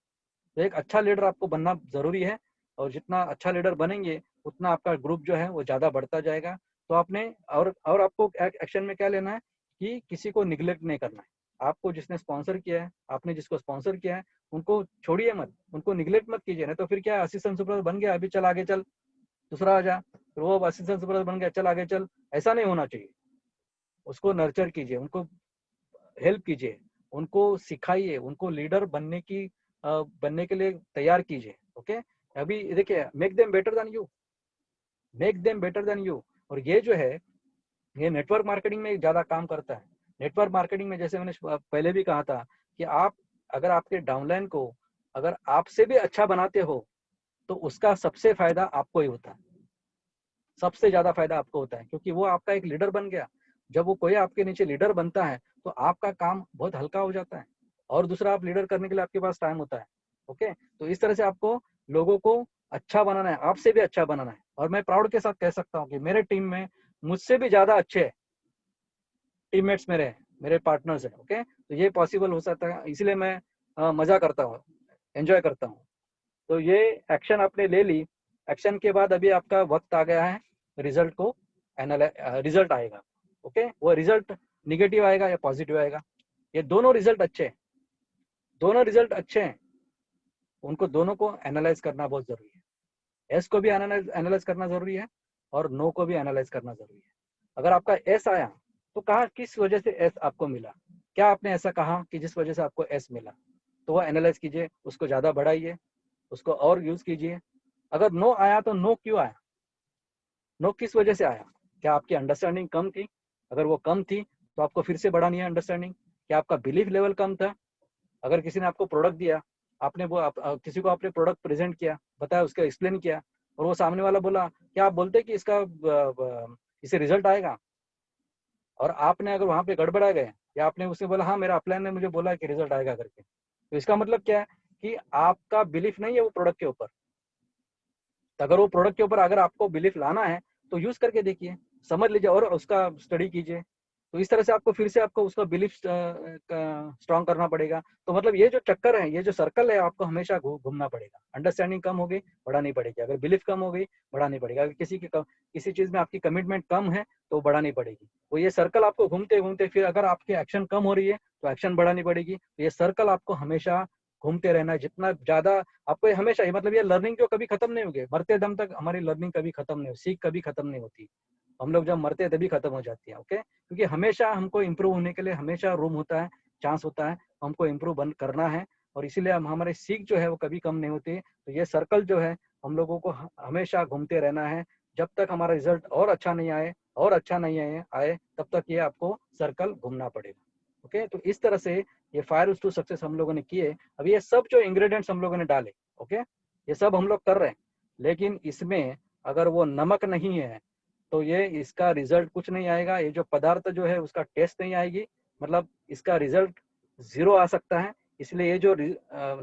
तो एक अच्छा लीडर आपको बनना जरूरी है, और जितना अच्छा लीडर बनेंगे उतना आपका ग्रुप जो है वो ज्यादा बढ़ता जाएगा। तो आपने और आपको एक्शन में क्या लेना है कि किसी को निग्लेक्ट नहीं करना है। आपको जिसने स्पॉन्सर किया है, आपने जिसको स्पॉन्सर किया है, उनको छोड़िए मत, उनको निग्लेक्ट मत कीजिए। नहीं तो फिर क्या, असिस्टेंट सुपरवाइजर बन गया, अभी चल आगे चल, दूसरा आ जा, फिर वो असिस्टेंट सुपरवाइजर बन गया, चल आगे चल, ऐसा नहीं होना चाहिए। उसको नर्चर कीजिए, उनको हेल्प कीजिए, उनको सिखाइए, उनको लीडर बनने के लिए तैयार कीजिए। ओके, अभी देखिए, make them better than you, make them better than you. और ये जो है ये नेटवर्क मार्केटिंग में ज्यादा काम करता है। नेटवर्क मार्केटिंग में जैसे मैंने पहले भी कहा था कि आप अगर आपके डाउनलाइन को अगर आपसे भी अच्छा बनाते हो तो उसका सबसे फायदा आपको ही होता है, सबसे ज्यादा फायदा आपको होता है, क्योंकि वो आपका एक लीडर बन गया। जब वो कोई आपके नीचे लीडर बनता है तो आपका काम बहुत हल्का हो जाता है, और दूसरा आप लीडर करने के लिए आपके पास टाइम होता है। ओके, तो इस तरह से आपको लोगों को अच्छा बनाना है, आपसे भी अच्छा बनाना है। और मैं प्राउड के साथ कह सकता हूँ कि मेरे टीम में मुझसे भी ज्यादा अच्छे टीममेट्स मेरे हैं, मेरे पार्टनर्स हैं। ओके, तो ये पॉसिबल हो सकता है, इसलिए मैं मजा करता हूँ, एंजॉय करता हूँ। तो ये एक्शन आपने ले ली, एक्शन के बाद अभी आपका वक्त आ गया है रिजल्ट को रिजल्ट आएगा। ओके, वो रिजल्ट निगेटिव आएगा या पॉजिटिव आएगा, ये दोनों रिजल्ट अच्छे हैं, दोनों रिजल्ट अच्छे हैं, उनको दोनों को एनालाइज करना बहुत जरूरी है। एस को भी एनालाइज करना जरूरी है और नो को भी एनालाइज करना जरूरी है। अगर आपका एस आया तो कहा किस वजह से एस आपको मिला, क्या आपने ऐसा कहा कि जिस वजह से आपको एस मिला, तो वो एनालाइज कीजिए, उसको ज्यादा बढ़ाइए, उसको और यूज कीजिए। अगर नो आया तो नो क्यों आया, नो किस वजह से आया, क्या आपकी अंडरस्टैंडिंग कम थी, अगर वो कम थी तो आपको फिर से बढ़ानी है अंडरस्टैंडिंग। क्या आपका बिलीफ लेवल कम था, अगर किसी ने आपको प्रोडक्ट दिया, आपने वो किसी को आपने प्रोडक्ट प्रेजेंट किया, बताया, उसका एक्सप्लेन किया, और वो सामने वाला बोला क्या आप बोलते कि इसे रिजल्ट आएगा, और आपने अगर वहां पे गड़बड़ा गए या आपने उसने बोला हाँ मेरा अपलाइन ने मुझे बोला कि रिजल्ट आएगा करके, तो इसका मतलब क्या है कि आपका बिलीफ नहीं है वो प्रोडक्ट के ऊपर। तो अगर वो प्रोडक्ट के ऊपर अगर आपको बिलीफ लाना है तो यूज करके देखिए, समझ लीजिए और उसका स्टडी कीजिए। तो इस तरह से आपको फिर से आपको उसका बिलीफ स्ट्रॉन्ग करना पड़ेगा। तो मतलब ये जो चक्कर है, ये जो सर्कल है, आपको हमेशा घूमना पड़ेगा। अंडरस्टैंडिंग कम हो गई, बढ़ानी पड़ेगी। अगर बिलीफ कम हो गई, बढ़ानी पड़ेगी। अगर किसी चीज में आपकी कमिटमेंट कम है तो बढ़ानी पड़ेगी। तो ये सर्कल आपको घूमते घूमते, फिर अगर आपकी एक्शन कम हो रही है तो एक्शन बढ़ानी पड़ेगी। तो ये सर्कल आपको हमेशा घूमते रहना है। जितना ज्यादा आपको हमेशा ही, मतलब ये लर्निंग जो कभी खत्म नहीं होगी, मरते दम तक हमारी लर्निंग कभी खत्म नहीं हो, सीख कभी खत्म नहीं होती। हम लोग जब मरते हैं तभी खत्म हो जाती है। ओके, क्योंकि हमेशा हमको इम्प्रूव होने के लिए हमेशा रूम होता है, चांस होता है, हमको इम्प्रूव करना है, और इसीलिए हम हमारे सीख जो है वो कभी कम नहीं होती। तो ये सर्कल जो है हम लोगों को हमेशा घूमते रहना है, जब तक हमारा रिजल्ट और अच्छा नहीं आए और अच्छा नहीं आए तब तक ये आपको सर्कल घूमना पड़ेगा। ओके, तो इस तरह से ये 5 रूट्स टू सक्सेस हम लोगों ने किए। अब ये सब जो इंग्रेडिएंट्स हम लोगों ने डाले, ओके, ये सब हम लोग कर रहे हैं, लेकिन इसमें अगर वो नमक नहीं है तो ये इसका रिजल्ट कुछ नहीं आएगा। ये जो पदार्थ जो है उसका टेस्ट नहीं आएगी, मतलब इसका रिजल्ट 0 आ सकता है। इसलिए ये जो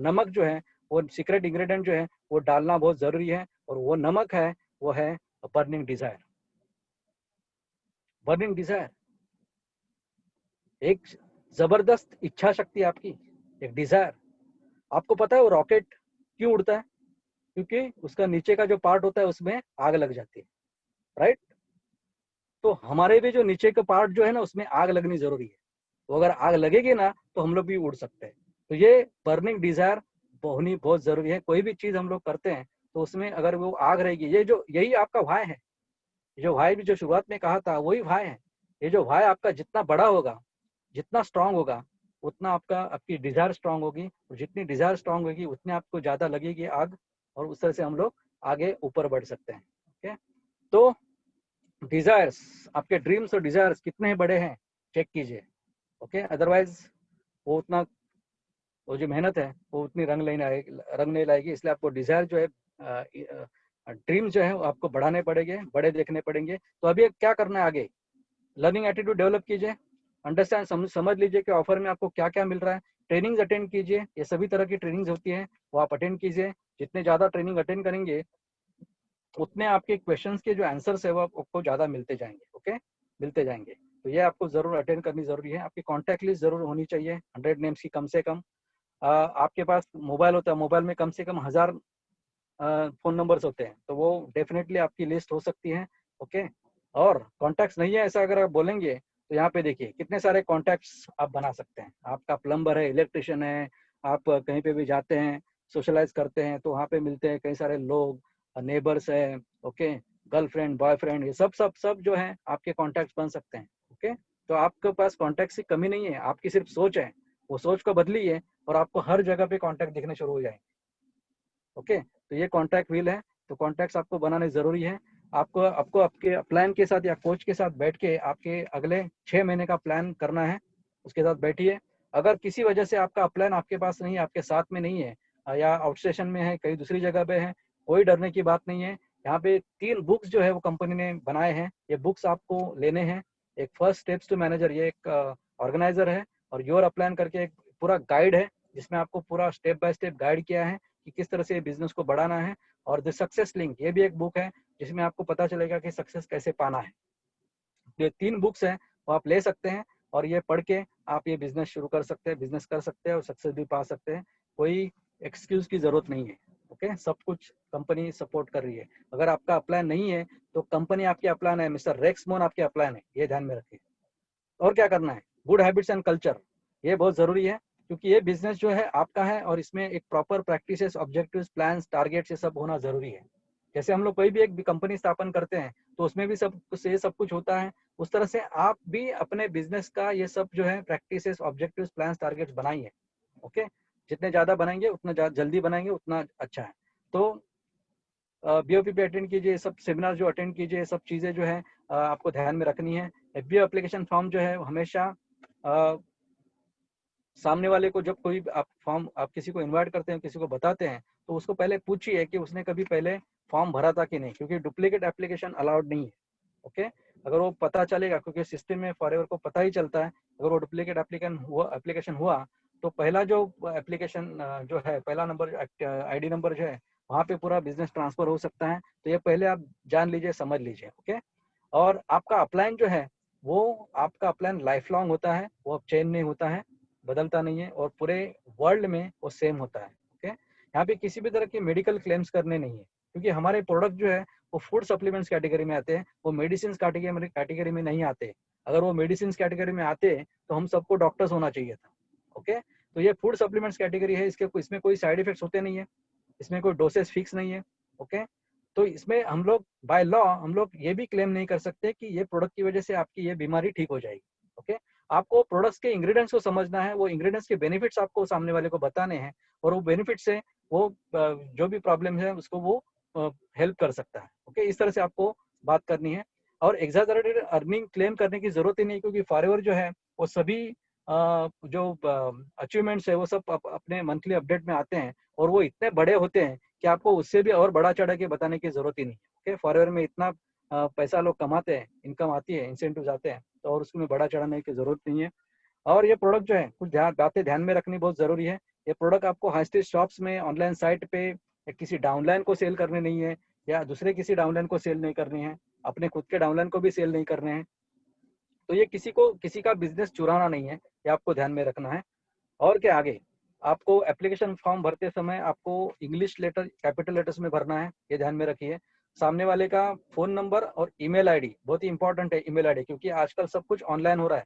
नमक जो है वो सीक्रेट इंग्रेडिएंट जो है वो डालना बहुत जरूरी है, और वो नमक है वो है बर्निंग डिजायर। बर्निंग डिजायर एक जबरदस्त इच्छा शक्ति आपकी, एक डिजायर। आपको पता है वो रॉकेट क्यों उड़ता है? क्योंकि उसका नीचे का जो पार्ट होता है उसमें आग लग जाती है, राइट? तो हमारे भी जो नीचे का पार्ट जो है ना उसमें आग लगनी जरूरी है। तो अगर आग लगेगी ना तो हम लोग भी उड़ सकते हैं। तो ये बर्निंग डिजायर होनी बहुत जरूरी है। कोई भी चीज हम लोग करते हैं तो उसमें अगर वो आग रहेगी, ये जो यही आपका भाई है, जो भाई भी जो शुरुआत में कहा था वही भाई है। ये जो भाई आपका जितना बड़ा होगा, जितना स्ट्रांग होगा, उतना आपकी डिजायर स्ट्रांग होगी, और जितनी डिजायर स्ट्रांग होगी उतनी आपको ज्यादा लगेगी आग, और उस तरह से हम लोग आगे ऊपर बढ़ सकते हैं। ओके, तो डिजायर्स, आपके ड्रीम्स और डिजायर्स कितने बड़े हैं चेक कीजिए। ओके, अदरवाइज वो उतना, वो जो मेहनत है वो उतनी रंग नहीं लाएगी। इसलिए आपको डिजायर जो है, ड्रीम जो है वो आपको बढ़ाने पड़ेंगे, बड़े देखने पड़ेंगे। तो अभी क्या करना है आगे? लर्निंग एटीट्यूड डेवलप कीजिए, अंडरस्टैंड समझ लीजिए कि ऑफर में आपको क्या क्या मिल रहा है। ट्रेनिंग्स अटेंड कीजिए, ये सभी तरह की ट्रेनिंग्स होती है वो आप अटेंड कीजिए। जितने ज़्यादा ट्रेनिंग अटेंड करेंगे उतने आपके क्वेश्चंस के जो आंसर्स है वो आपको ज़्यादा मिलते जाएंगे। ओके, मिलते जाएंगे। तो ये आपको ज़रूर अटेंड करनी ज़रूरी है। आपकी कॉन्टैक्ट लिस्ट ज़रूर होनी चाहिए 100 नेम्स की कम से कम। आपके पास मोबाइल होता है, मोबाइल में कम से कम 1000 फ़ोन नंबर्स होते हैं, तो वो डेफिनेटली आपकी लिस्ट हो सकती है। ओके, और कॉन्टैक्ट्स नहीं है ऐसा अगर आप बोलेंगे तो यहाँ पे देखिए कितने सारे कॉन्टैक्ट्स आप बना सकते हैं। आपका प्लम्बर है, इलेक्ट्रिशियन है, आप कहीं पे भी जाते हैं, सोशलाइज करते हैं तो वहाँ पे मिलते हैं कई सारे लोग, नेबर्स है, ओके, गर्लफ्रेंड, बॉयफ्रेंड, ये सब सब सब जो है आपके कॉन्टैक्ट्स बन सकते हैं। ओके, तो आपके पास कॉन्टैक्ट्स की कमी नहीं है, आपकी सिर्फ सोच है। वो सोच को बदलिए और आपको हर जगह पे कॉन्टैक्ट दिखने शुरू हो जाएंगे। ओके, तो ये कॉन्टैक्ट व्हील है, तो कॉन्टैक्ट्स आपको बनाने जरूरी है। आपको आपको आपके प्लान के साथ या कोच के साथ बैठ के आपके अगले 6 महीने का प्लान करना है, उसके साथ बैठिए। अगर किसी वजह से आपका प्लान आपके पास नहीं है, आपके साथ में नहीं है, या आउट स्टेशन में है, कहीं दूसरी जगह पे है, कोई डरने की बात नहीं है। यहाँ पे 3 बुक्स जो है वो कंपनी ने बनाए हैं, ये बुक्स आपको लेने हैं। एक फर्स्ट स्टेप्स टू मैनेजर, ये एक ऑर्गेनाइजर है, और योर अपलान करके एक पूरा गाइड है जिसमें आपको पूरा स्टेप बाय स्टेप गाइड किया है कि किस तरह से बिजनेस को बढ़ाना है। और द सक्सेस लिंक, ये भी एक बुक है जिसमें आपको पता चलेगा कि सक्सेस कैसे पाना है। ये 3 बुक्स हैं वो आप ले सकते हैं, और ये पढ़ के आप ये बिजनेस शुरू कर सकते हैं, बिजनेस कर सकते हैं और सक्सेस भी पा सकते हैं। कोई एक्सक्यूज की जरूरत नहीं है। ओके, सब कुछ कंपनी सपोर्ट कर रही है। अगर आपका अपलाइन नहीं है तो कंपनी आपकी अपलाइन है, मिस्टर रेक्स मोन आपके अपलाइन है, ये ध्यान में रखिए। और क्या करना है? गुड हैबिट्स एंड कल्चर, ये बहुत जरूरी है, क्योंकि ये बिजनेस जो है आपका है, और इसमें एक proper practices, objectives, plans, targets, ये सब होना जरूरी है। जैसे हम लोग कोई भी एक कंपनी स्थापन करते हैं तो उसमें भी सब कुछ होता है, उस तरह से आप भी अपने बिजनेस का ये सब जो है प्रैक्टिसेस, ऑब्जेक्टिव्स, प्लान्स, टारगेट्स बनाइए। ओके, जितने ज्यादा बनाएंगे उतना जल्दी बनाएंगे उतना अच्छा है। तो बीओपी पे अटेंड कीजिए, सब सेमिनार जो अटेंड कीजिए, सब चीज़ें जो है आपको ध्यान में रखनी है। एफबीओ एप्लीकेशन फॉर्म जो है हमेशा सामने वाले को, जब कोई आप फॉर्म, आप किसी को इनवाइट करते हैं, किसी को बताते हैं, तो उसको पहले पूछिए कि उसने कभी पहले फॉर्म भरा था कि नहीं, क्योंकि डुप्लीकेट एप्लीकेशन अलाउड नहीं है। ओके, अगर वो पता चलेगा, क्योंकि सिस्टम में फॉरएवर को पता ही चलता है, अगर वो डुप्लीकेट एप्लीकेशन हुआ तो पहला जो एप्लीकेशन जो है, पहला नंबर, आईडी नंबर जो है, वहाँ पे पूरा बिजनेस ट्रांसफर हो सकता है। तो ये पहले आप जान लीजिए, समझ लीजिए। ओके, और आपका अपलाइन जो है वो आपका अपलाइन लाइफ लॉन्ग होता है, वो अब चेंज नहीं होता है, बदलता नहीं है, और पूरे वर्ल्ड में वो सेम होता है। ओके, यहाँ पे किसी भी तरह के मेडिकल क्लेम्स करने नहीं है, क्योंकि हमारे प्रोडक्ट जो है वो फूड सप्लीमेंट्स कैटेगरी में आते हैं, वो मेडिसिन कैटेगरी में नहीं आते। अगर वो मेडिसिन कैटेगरी में आते तो हम सबको डॉक्टर्स होना चाहिए था। ओके, तो ये फूड सप्लीमेंट्स कैटेगरी है, इसमें कोई साइड इफेक्ट्स होते नहीं है, इसमें कोई डोसेस फिक्स नहीं है। ओके, तो इसमें हम लोग बाय लॉ हम लोग ये भी क्लेम नहीं कर सकते कि ये प्रोडक्ट की वजह से आपकी ये बीमारी ठीक हो जाएगी। ओके, आपको प्रोडक्ट्स के इंग्रेडिएंट्स को समझना है, वो इंग्रेडिएंट्स के बेनिफिट्स आपको सामने वाले को बताने हैं, और वो बेनिफिट से वो जो भी प्रॉब्लम है उसको वो हेल्प कर सकता है। ओके, इस तरह से आपको बात करनी है। और एग्जैजरेटेड अर्निंग क्लेम करने की जरूरत ही नहीं, क्योंकि फॉरएवर जो है वो सभी जो अचीवमेंट्स है वो सब अपने मंथली अपडेट में आते हैं, और वो इतने बड़े होते हैं कि आपको उससे भी और बड़ा चढ़ा के बताने की जरूरत ही नहीं है। ओके, फॉरएवर में इतना पैसा लोग कमाते हैं, इनकम आती है, इंसेंटिव आते हैं, तो और उसमें बड़ा चढ़ाने की जरूरत नहीं है। और ये प्रोडक्ट जो है कुछ बातें ध्यान में रखनी बहुत जरूरी है। ये प्रोडक्ट आपको हाई स्ट्रीट शॉप्स में, ऑनलाइन साइट पे, या किसी डाउनलाइन को सेल करने नहीं है, या दूसरे किसी डाउनलाइन को सेल नहीं करनी है, अपने खुद के डाउनलाइन को भी सेल नहीं करने हैं। तो ये किसी का बिजनेस चुराना नहीं है, ये आपको ध्यान में रखना है। और क्या आगे, आपको एप्लीकेशन फॉर्म भरते समय आपको इंग्लिश लेटर कैपिटल लेटर्स में भरना है, ये ध्यान में रखिए। सामने वाले का फोन नंबर और ईमेल आईडी बहुत ही इंपॉर्टेंट है, ईमेल आईडी, क्योंकि आजकल सब कुछ ऑनलाइन हो रहा है।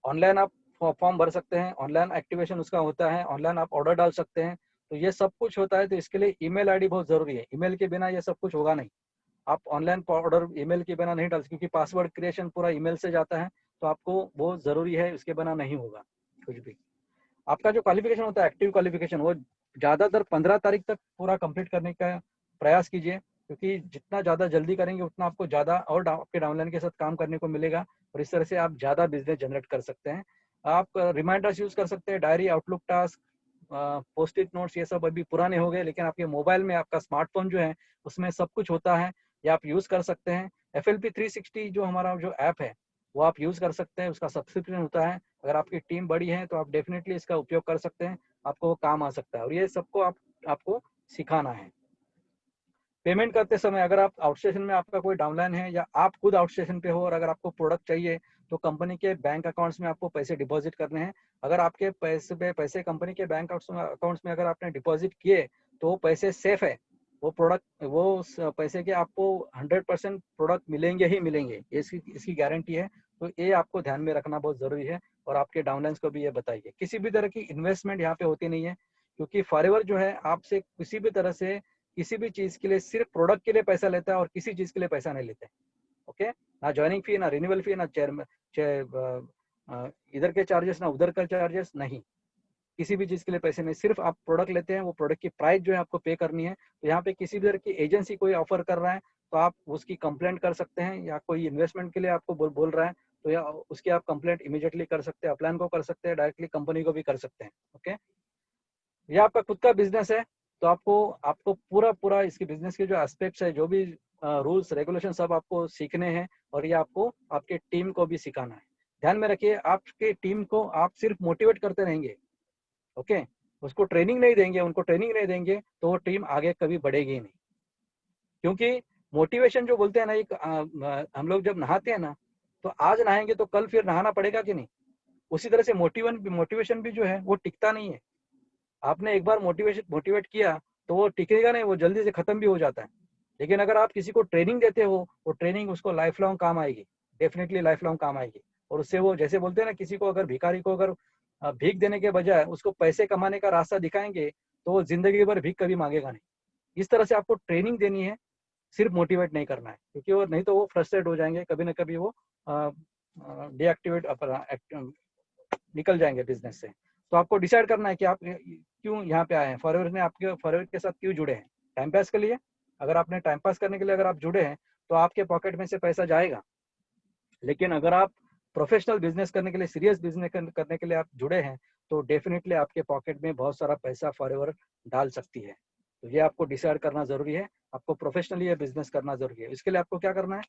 ऑनलाइन आप फॉर्म भर सकते हैं, ऑनलाइन एक्टिवेशन उसका होता है, ऑनलाइन आप ऑर्डर डाल सकते हैं, तो ये सब कुछ होता है। तो इसके लिए ईमेल आईडी बहुत जरूरी है, ईमेल के बिना ये सब कुछ होगा नहीं। आप ऑनलाइन ऑर्डर ईमेल के बिना नहीं डाल सकते, क्योंकि पासवर्ड क्रिएशन पूरा ईमेल से जाता है, तो आपको वो जरूरी है, उसके बिना नहीं होगा कुछ भी। आपका जो क्वालिफिकेशन होता है, एक्टिव क्वालिफिकेशन, वो ज्यादातर 15 तारीख तक पूरा कंप्लीट करने का प्रयास कीजिए, क्योंकि जितना ज्यादा जल्दी करेंगे उतना आपको ज्यादा और आपके डाउनलाइन के साथ काम करने को मिलेगा, और इस तरह से आप ज्यादा बिजनेस जनरेट कर सकते हैं। आप रिमाइंडर्स यूज कर सकते हैं, diary, outlook task, post it notes, ये सब अभी पुराने हो गए, लेकिन आपके मोबाइल में आपका स्मार्टफोन जो है उसमें सब कुछ होता है, ये आप यूज कर सकते हैं। FLP 360 जो हमारा जो ऐप है वो आप यूज कर सकते हैं, उसका सब्सक्रिप्शन होता है। अगर आपकी टीम बड़ी है तो आप डेफिनेटली इसका उपयोग कर सकते हैं, आपको वो काम आ सकता है, और ये सबको आपको सिखाना है। पेमेंट करते समय अगर आप आउटस्टेशन में आपका कोई डाउनलाइन है, या आप खुद आउटस्टेशन पे हो, और अगर आपको प्रोडक्ट चाहिए, तो कंपनी के बैंक अकाउंट्स में आपको पैसे डिपॉजिट करने हैं। अगर आपके पैसे कंपनी के बैंक अकाउंट्स में अगर आपने डिपॉजिट किए, तो वो पैसे सेफ है, वो प्रोडक्ट वो पैसे के आपको 100% प्रोडक्ट मिलेंगे ही मिलेंगे, इसकी गारंटी है। तो ये आपको ध्यान में रखना बहुत जरूरी है, और आपके डाउनलाइंस को भी ये बताइए। किसी भी तरह की इन्वेस्टमेंट यहाँ पे होती नहीं है, क्योंकि फॉरएवर जो है आपसे किसी भी तरह से किसी भी चीज के लिए सिर्फ प्रोडक्ट के लिए पैसा लेता है, और किसी चीज के लिए पैसा नहीं लेते। ओके, ना ज्वाइनिंग फी, ना रिन्यूअल फी, ना इधर के चार्जेस, ना उधर का चार्जेस, नहीं, किसी भी चीज के लिए पैसे नहीं, सिर्फ आप प्रोडक्ट लेते हैं, वो प्रोडक्ट की प्राइस जो है आपको पे करनी है। तो यहाँ पे किसी भी तरह की एजेंसी कोई ऑफर कर रहा है तो आप उसकी कंप्लेंट कर सकते हैं, या कोई इन्वेस्टमेंट के लिए आपको बोल रहा है तो या उसकी आप कंप्लेंट इमीडिएटली कर सकते हैं, अपलाइन को कर सकते हैं, डायरेक्टली कंपनी को भी कर सकते हैं। ओके, ये आपका खुद का बिजनेस है, तो आपको आपको पूरा पूरा इसके बिजनेस के जो एस्पेक्ट्स है, जो भी रूल्स रेगुलेशन, सब आपको सीखने हैं, और ये आपको आपके टीम को भी सिखाना है। ध्यान में रखिए, आपके टीम को आप सिर्फ मोटिवेट करते रहेंगे, ओके, उसको ट्रेनिंग नहीं देंगे, उनको ट्रेनिंग नहीं देंगे, तो वो टीम आगे कभी बढ़ेगी नहीं। क्योंकि मोटिवेशन जो बोलते हैं ना, एक हम लोग जब नहाते हैं ना, तो आज नहाएंगे तो कल फिर नहाना पड़ेगा कि नहीं, उसी तरह से मोटिवेशन भी जो है वो टिकता नहीं है। आपने एक बार मोटिवेट किया तो वो टिकेगा नहीं, वो जल्दी से खत्म भी हो जाता है। लेकिन अगर आप किसी को ट्रेनिंग देते हो, वो ट्रेनिंग उसको लाइफ लॉन्ग काम आएगी, डेफिनेटली लाइफ लॉन्ग काम आएगी। और उससे वो, जैसे बोलते हैं ना, किसी को अगर भिखारी को अगर भीख देने के बजाय उसको पैसे कमाने का रास्ता दिखाएंगे, तो वो जिंदगी भर भीख कभी मांगेगा नहीं। इस तरह से आपको ट्रेनिंग देनी है, सिर्फ मोटिवेट नहीं करना है, क्योंकि वो नहीं तो वो फ्रस्ट्रेट हो जाएंगे, कभी ना कभी वो डीएक्टिवेट निकल जाएंगे बिजनेस से। तो आपको डिसाइड करना है कि आप क्यों यहाँ पे आए हैं, फॉरएवर में आपके फॉरएवर के साथ क्यों जुड़े हैं। टाइम पास के लिए, अगर आपने टाइम पास करने के लिए अगर आप जुड़े हैं तो आपके पॉकेट में से पैसा जाएगा। लेकिन अगर आप प्रोफेशनल बिजनेस करने के लिए, सीरियस बिजनेस करने के लिए आप जुड़े हैं, तो डेफिनेटली आपके पॉकेट में बहुत सारा पैसा फॉरएवर डाल सकती है। तो ये आपको डिसाइड करना जरूरी है, आपको प्रोफेशनली ये बिजनेस करना जरूरी है। इसके लिए आपको क्या करना है,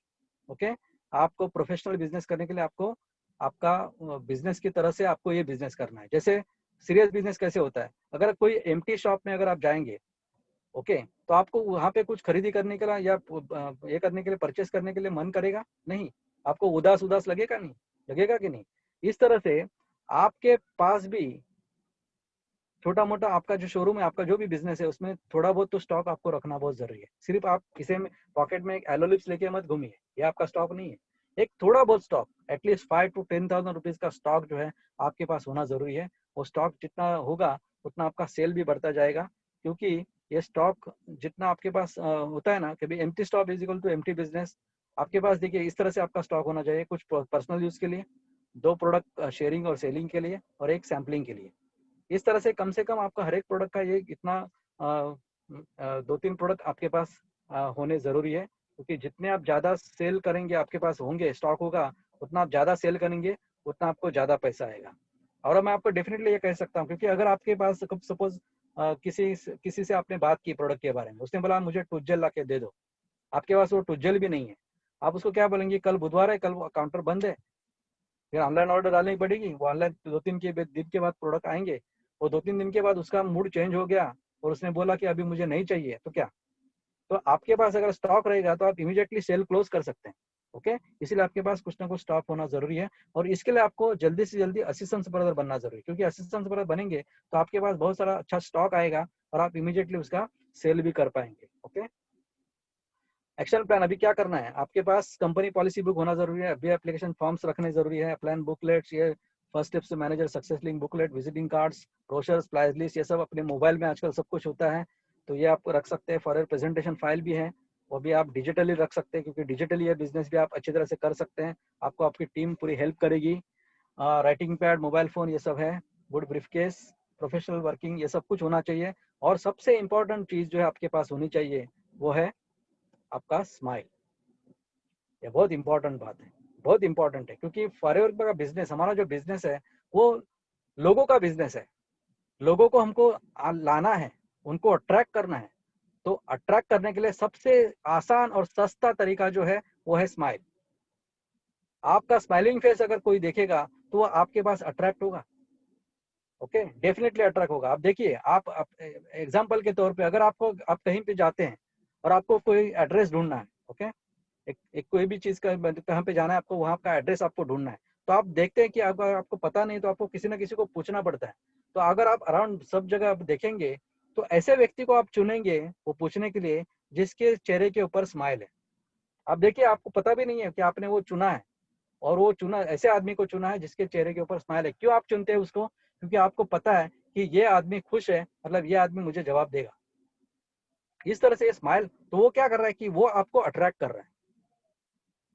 ओके, आपको प्रोफेशनल बिजनेस करने के लिए आपको आपका बिजनेस की तरह से आपको ये बिजनेस करना है। जैसे सीरियस बिजनेस कैसे होता है, अगर कोई एम्प्टी शॉप में अगर आप जाएंगे, ओके, तो आपको वहां पे कुछ खरीदी करने के लिए या ये करने के लिए, परचेस करने के लिए मन करेगा नहीं, आपको उदास उदास लगेगा नहीं, लगेगा कि नहीं। इस तरह से आपके पास भी छोटा मोटा आपका जो शोरूम है, आपका जो भी बिजनेस है, उसमें थोड़ा बहुत तो स्टॉक आपको रखना बहुत जरूरी है। सिर्फ आप इसे पॉकेट में एक एलोलिप्स लेके मत घूमिए, ये आपका स्टॉक नहीं है। एक थोड़ा बहुत स्टॉक, एटलीस्ट 5 to 10,000 रुपीज का स्टॉक जो है आपके पास होना जरूरी है। वो स्टॉक जितना होगा उतना आपका सेल भी बढ़ता जाएगा, क्योंकि ये स्टॉक जितना आपके पास होता है ना, कभी empty stock is equal to empty business. आपके पास देखिए इस तरह से आपका स्टॉक होना चाहिए, कुछ पर्सनल यूज के लिए, 2 प्रोडक्ट शेयरिंग और सेलिंग के लिए और 1 सैम्पलिंग के लिए। इस तरह से कम आपका हर एक प्रोडक्ट का ये इतना 2-3 प्रोडक्ट आपके पास होने ज़रूरी है, क्योंकि जितने आप ज़्यादा सेल करेंगे, आपके पास होंगे, स्टॉक होगा, उतना आप ज़्यादा सेल करेंगे, उतना आपको ज़्यादा पैसा आएगा। और मैं आपको डेफिनेटली ये कह सकता हूँ, क्योंकि अगर आपके पास सपोज किसी से आपने बात की प्रोडक्ट के बारे में, उसने बोला मुझे टूथजेल ला के दे दो, आपके पास वो टूथजेल भी नहीं है, आप उसको क्या बोलेंगे? कल बुधवार है, कल काउंटर बंद है, फिर ऑनलाइन ऑर्डर डालनी पड़ेगी। वो ऑनलाइन 2-3 दिन के बाद प्रोडक्ट आएंगे, वो 2-3 दिन के बाद उसका मूड चेंज हो गया और उसने बोला कि अभी मुझे नहीं चाहिए, तो क्या? तो आपके पास अगर स्टॉक रहेगा तो आप इमीडिएटली सेल क्लोज कर सकते हैं। ओके, इसीलिए आपके पास कुछ ना कुछ स्टॉक होना जरूरी है, और इसके लिए आपको जल्दी से जल्दी असिस्टेंट सुपरवाइजर बनना जरूरी है, क्योंकि असिस्टेंट सुपरवाइजर बनेंगे तो आपके पास बहुत सारा अच्छा स्टॉक आएगा और आप इमीडिएटली उसका सेल भी कर पाएंगे। ओके, एक्शन प्लान अभी क्या करना है? आपके पास कंपनी पॉलिसी बुक होना जरूरी है, अभी एप्लीकेशन फॉर्म्स रखने जरूरी है, प्लान बुकलेट्स, ये first steps to manager success link booklet, visiting cards, brochures, price list, ये सब अपने मोबाइल में आजकल सब कुछ होता है, तो ये आप रख सकते हैं। फॉर प्रेजेंटेशन फाइल भी है, वो भी आप डिजिटली रख सकते हैं, क्योंकि डिजिटली ये बिजनेस भी आप अच्छी तरह से कर सकते हैं, आपको आपकी टीम पूरी हेल्प करेगी। राइटिंग पैड, मोबाइल फोन, ये सब है, गुड ब्रीफकेस, प्रोफेशनल वर्किंग, ये सब कुछ होना चाहिए। और सबसे इंपॉर्टेंट चीज जो है आपके पास होनी चाहिए, वो है आपका स्माइल। ये बहुत इंपॉर्टेंट बात है, बहुत इंपॉर्टेंट है, क्योंकि फॉरएवर का बिजनेस, हमारा जो बिजनेस है वो लोगों का बिजनेस है। लोगों को हमको लाना है, उनको अट्रैक्ट करना है, तो अट्रैक्ट करने के लिए सबसे आसान और सस्ता तरीका जो है वो है स्माइल। आपका स्माइलिंग फेस अगर कोई देखेगा तो वो आपके पास अट्रैक्ट होगा। ओके, डेफिनेटली अट्रैक्ट होगा। आप देखिए, आप एग्जांपल के तौर पे अगर आप कहीं पे जाते हैं और आपको कोई एड्रेस ढूंढना है, ओके, एक कोई भी चीज का कहाँ पे जाना है आपको, वहाँ का एड्रेस आपको ढूंढना है, तो आप देखते हैं कि अगर आपको पता नहीं तो आपको किसी ना किसी को पूछना पड़ता है। तो अगर आप अराउंड सब जगह आप देखेंगे तो ऐसे व्यक्ति को आप चुनेंगे वो पूछने के लिए जिसके चेहरे के ऊपर स्माइल है। आप देखिए, आपको पता भी नहीं है कि आपने वो चुना है, और वो चुना ऐसे आदमी को चुना है जिसके चेहरे के ऊपर स्माइल है। क्यों आप चुनते हैं उसको? क्योंकि आपको पता है कि ये आदमी खुश है, मतलब ये आदमी मुझे जवाब देगा। इस तरह से स्माइल, तो वो क्या कर रहा है कि वो आपको अट्रैक्ट कर रहा है,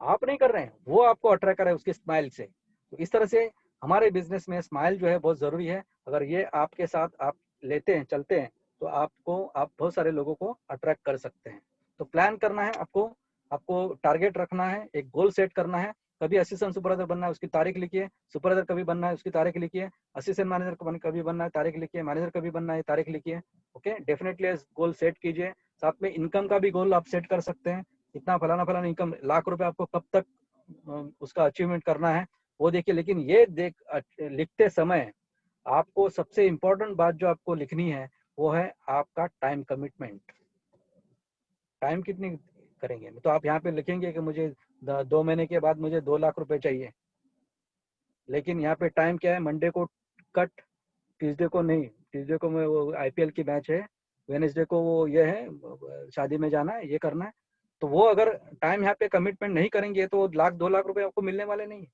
आप नहीं कर रहे हैं, वो आपको अट्रैक्ट कर रहा है उसके स्माइल से। तो इस तरह से हमारे बिजनेस में स्माइल जो है बहुत जरूरी है। अगर ये आपके साथ आप लेते हैं, चलते हैं, तो आप बहुत सारे लोगों को अट्रैक्ट कर सकते हैं। तो प्लान करना है आपको, आपको टारगेट रखना है, एक गोल सेट करना है। कभी असिस्टेंट सुपरवाइजर बनना है, उसकी तारीख लिखिए। सुपरवाइजर कभी बनना है, उसकी तारीख लिखिए। असिस्टेंट मैनेजर कभी बनना है, तारीख लिखिए। मैनेजर कभी बनना है, तारीख लिखिए। ओके, डेफिनेटली गोल सेट कीजिए। साथ में इनकम का भी गोल आप सेट कर सकते हैं, इतना फलाना फलाना इनकम, लाख रुपए आपको कब तक उसका अचीवमेंट करना है वो देखिए। लेकिन ये लिखते समय आपको सबसे इंपॉर्टेंट बात जो आपको लिखनी है वो है आपका टाइम कमिटमेंट। टाइम कितनी करेंगे? तो आप यहाँ पे लिखेंगे कि मुझे 2 महीने के बाद मुझे 2 लाख रुपए चाहिए, लेकिन यहाँ पे टाइम क्या है? मंडे को कट, ट्यूसडे को नहीं, ट्यूसडे को मैं वो आईपीएल की मैच है, वेनेसडे को वो ये है शादी में जाना है, ये करना है। तो वो अगर टाइम यहाँ पे कमिटमेंट नहीं करेंगे तो 1-2 लाख रुपए आपको मिलने वाले नहीं है।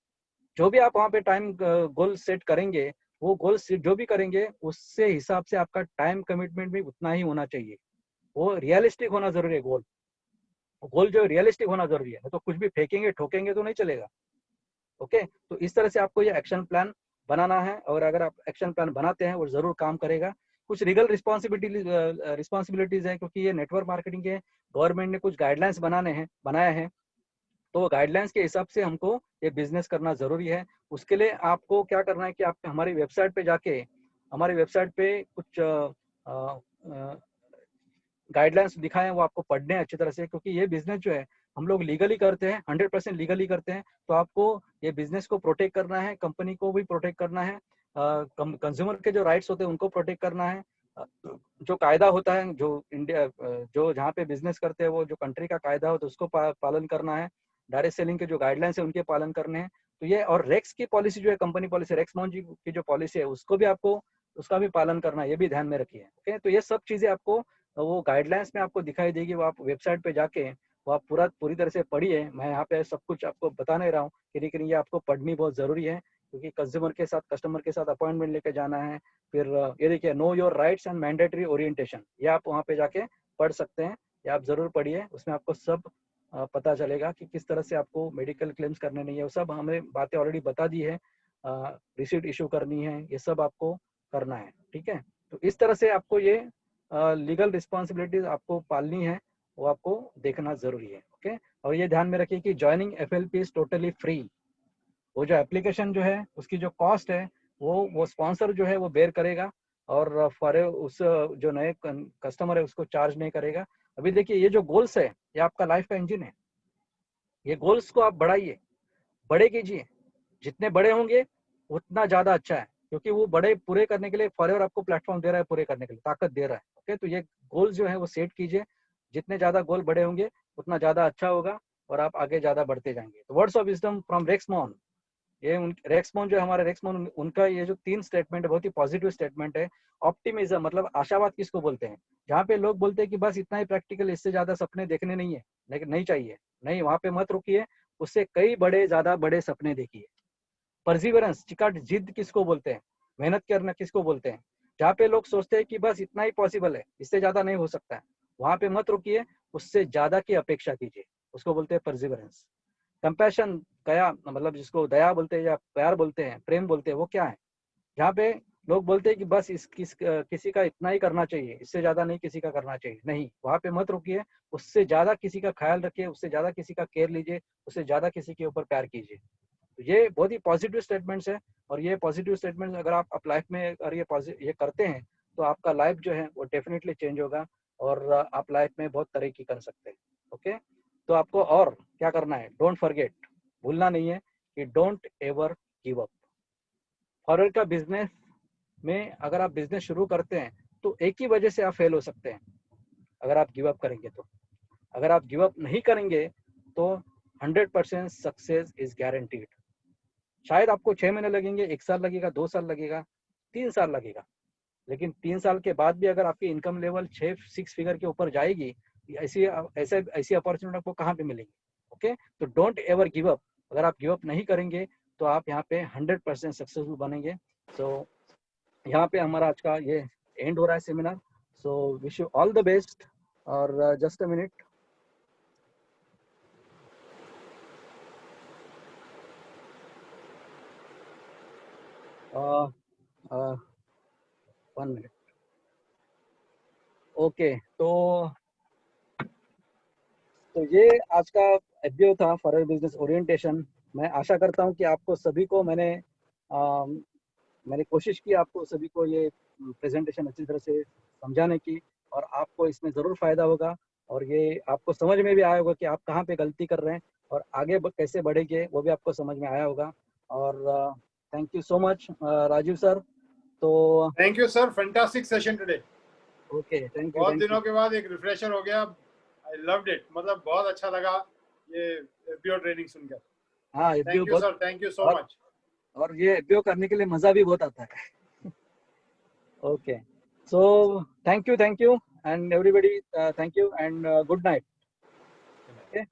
जो भी आप वहाँ पे टाइम गोल सेट करेंगे, वो गोल जो भी करेंगे उससे हिसाब से आपका टाइम कमिटमेंट भी उतना ही होना चाहिए। वो रियलिस्टिक होना जरूरी है। गोल गोल जो रियलिस्टिक होना जरूरी है, तो कुछ भी फेंकेंगे ठोकेंगे तो नहीं चलेगा। ओके, तो इस तरह से आपको ये एक्शन प्लान बनाना है, और अगर आप एक्शन प्लान बनाते हैं वो जरूर काम करेगा। कुछ लीगल रिस्पॉन्सिबिलिटीज है, क्योंकि ये नेटवर्क मार्केटिंग के गवर्नमेंट ने कुछ गाइडलाइंस बनाए हैं, तो गाइडलाइंस के हिसाब से हमको ये बिजनेस करना जरूरी है। उसके लिए आपको क्या करना है कि आप हमारी वेबसाइट पे जाके, हमारी वेबसाइट पे कुछ गाइडलाइंस दिखाए हैं, वो आपको पढ़ने हैं अच्छी तरह से, क्योंकि ये बिजनेस जो है हम लोग लीगली करते हैं, 100% लीगली करते हैं। तो आपको ये बिजनेस को प्रोटेक्ट करना है, कंपनी को भी प्रोटेक्ट करना है, कंज्यूमर के जो राइट्स होते हैं उनको प्रोटेक्ट करना है। जो कायदा होता है, जो इंडिया जो जहाँ पे बिजनेस करते हैं वो जो कंट्री का कायदा होता है उसको पालन करना है। डायरेक्ट सेलिंग के जो गाइडलाइंस है उनके पालन करने हैं। तो ये, और रेक्स की पॉलिसी जो है, company policy, racks Mohan ji की जो पॉलिसी है उसको भी आपको, उसका भी पालन करना है, ये भी ध्यान में रखिए। ओके, तो ये सब चीजें आपको वो गाइडलाइंस में आपको दिखाई देगी, वो आप वेबसाइट पे जाके वो आप पूरी तरह से पढ़िए। मैं यहाँ पे सब कुछ आपको बता नहीं रहा हूँ, लेकिन ये आपको पढ़नी बहुत जरूरी है, क्योंकि कस्टमर के साथ अपॉइंटमेंट लेके जाना है। फिर ये देखिए, know your rights and mandatory orientation, ये आप वहाँ पे जाके पढ़ सकते हैं, ये आप जरूर पढ़िए। उसमें आपको सब पता चलेगा कि किस तरह से आपको मेडिकल क्लेम्स करने नहीं है, वो सब हमें बातें ऑलरेडी बता दी है। रिसीट इशू करनी है, ये सब आपको करना है, ठीक है। तो इस तरह से आपको ये लीगल रिस्पॉन्सिबिलिटीज आपको पालनी है, वो आपको देखना जरूरी है, ओके। और ये ध्यान में रखिए कि joining FLP is totally free. वो जो एप्लीकेशन जो है उसकी जो कॉस्ट है वो स्पॉन्सर जो है वो बेयर करेगा, और फॉर उस जो नए कस्टमर है उसको चार्ज नहीं करेगा। अभी देखिए ये जो गोल्स है ये आपका लाइफ का इंजन है। ये गोल्स को आप बढ़ाइए, बड़े कीजिए, जितने बड़े होंगे उतना ज्यादा अच्छा है, क्योंकि वो बड़े पूरे करने के लिए फॉरएवर आपको प्लेटफॉर्म दे रहा है, पूरे करने के लिए ताकत दे रहा है, ओके। तो ये गोल जो है वो सेट कीजिए, जितने ज्यादा गोल बड़े होंगे उतना ज्यादा अच्छा होगा और आप आगे ज्यादा बढ़ते जाएंगे। तो वर्ड्स ऑफ विजडम फ्रॉम रेक्समोन, ये रेक्समोन जो हमारे रेक्समोन, उनका ये जो 3 स्टेटमेंट है बहुत ही पॉजिटिव स्टेटमेंट है। ऑप्टिमिज्म मतलब आशावाद किसको बोलते हैं, जहाँ पे लोग बोलते हैं कि बस इतना ही प्रैक्टिकल, इससे ज्यादा सपने देखने नहीं है, लेकिन नहीं चाहिए, नहीं, वहां पे मत रुकिए, उससे कई बड़े ज्यादा बड़े सपने देखिए। परसिवरेंस, चिकाट, जिद किसको बोलते हैं, मेहनत करना किसको बोलते हैं, जहाँ पे लोग सोचते हैं कि बस इतना ही पॉसिबल है, इससे ज्यादा नहीं हो सकता है, वहां पे मत रुकिए, उससे ज्यादा की अपेक्षा कीजिए, उसको बोलते हैं परसिवरेंस। कंपैशन, दया मतलब जिसको दया बोलते हैं या प्यार बोलते हैं, प्रेम बोलते हैं, वो क्या है, जहाँ पे लोग बोलते हैं कि बस किसी का इतना ही करना चाहिए, इससे ज्यादा नहीं किसी का करना चाहिए, नहीं, वहां पे मत रुकिए, उससे ज्यादा किसी का ख्याल रखिए, उससे ज्यादा किसी का केयर लीजिए, उससे ज्यादा किसी के ऊपर प्यार कीजिए। तो ये बहुत ही पॉजिटिव स्टेटमेंट्स है, और ये पॉजिटिव स्टेटमेंट्स अगर आप लाइफ में अगर ये करते हैं तो आपका लाइफ जो है वो डेफिनेटली चेंज होगा, और आप लाइफ में बहुत तरक्की कर सकते हैं, ओके। तो आपको और क्या करना है, डोंट फॉरगेट, भूलना नहीं है कि don't ever give up. Forward का बिजनेस में अगर आप बिजनेस शुरू करते हैं तो एक ही वजह से आप फेल हो सकते हैं, अगर आप गिव अप करेंगे तो। अगर आप गिव अप नहीं करेंगे तो 100% सक्सेस इज गारंटीड। शायद आपको 6 महीने लगेंगे, 1 साल लगेगा, 2 साल लगेगा, 3 साल लगेगा, लेकिन 3 साल के बाद भी अगर आपकी इनकम लेवल 6 फिगर के ऊपर जाएगी, ऐसी ऐसी अपॉर्चुनिटी आपको कहाँ पे मिलेगी, ओके। तो डोंट एवर गिव अप। अगर आप गिव अप नहीं करेंगे तो आप यहाँ पे 100% सक्सेसफुल बनेंगे। सो यहाँ पे हमारा आज का ये एंड हो रहा है seminar. So wish you all the best. और just a minute, one minute, okay. तो ये आज का एफबीओ था, फॉरवर्ड बिजनेस ओरिएंटेशन। मैं आशा करता हूँ कि आपको सभी को मैंने कोशिश की आपको सभी को ये प्रेजेंटेशन अच्छी तरह से समझाने की, और आपको इसमें ज़रूर फ़ायदा होगा, और ये आपको समझ में भी आया होगा कि आप कहाँ पे गलती कर रहे हैं और आगे कैसे बढ़ेंगे, वो भी आपको समझ में आया होगा। और thank you so much Rajeev sir. तो thank you sir, fantastic session today. Okay, thank you. बहुत दिनों के बाद एक रिफ्रेशर हो गया, आई लव्ड इट, मतलब बहुत अच्छा लगा ये एफबीओ ट्रेनिंग सुनकर। हाँ, एफबीओ थैंक यू बहुत, sir, thank you so much. और ये एफबीओ करने के लिए मज़ा भी बहुत आता है। Okay, so thank you, and everybody, thank you, and good night. Okay.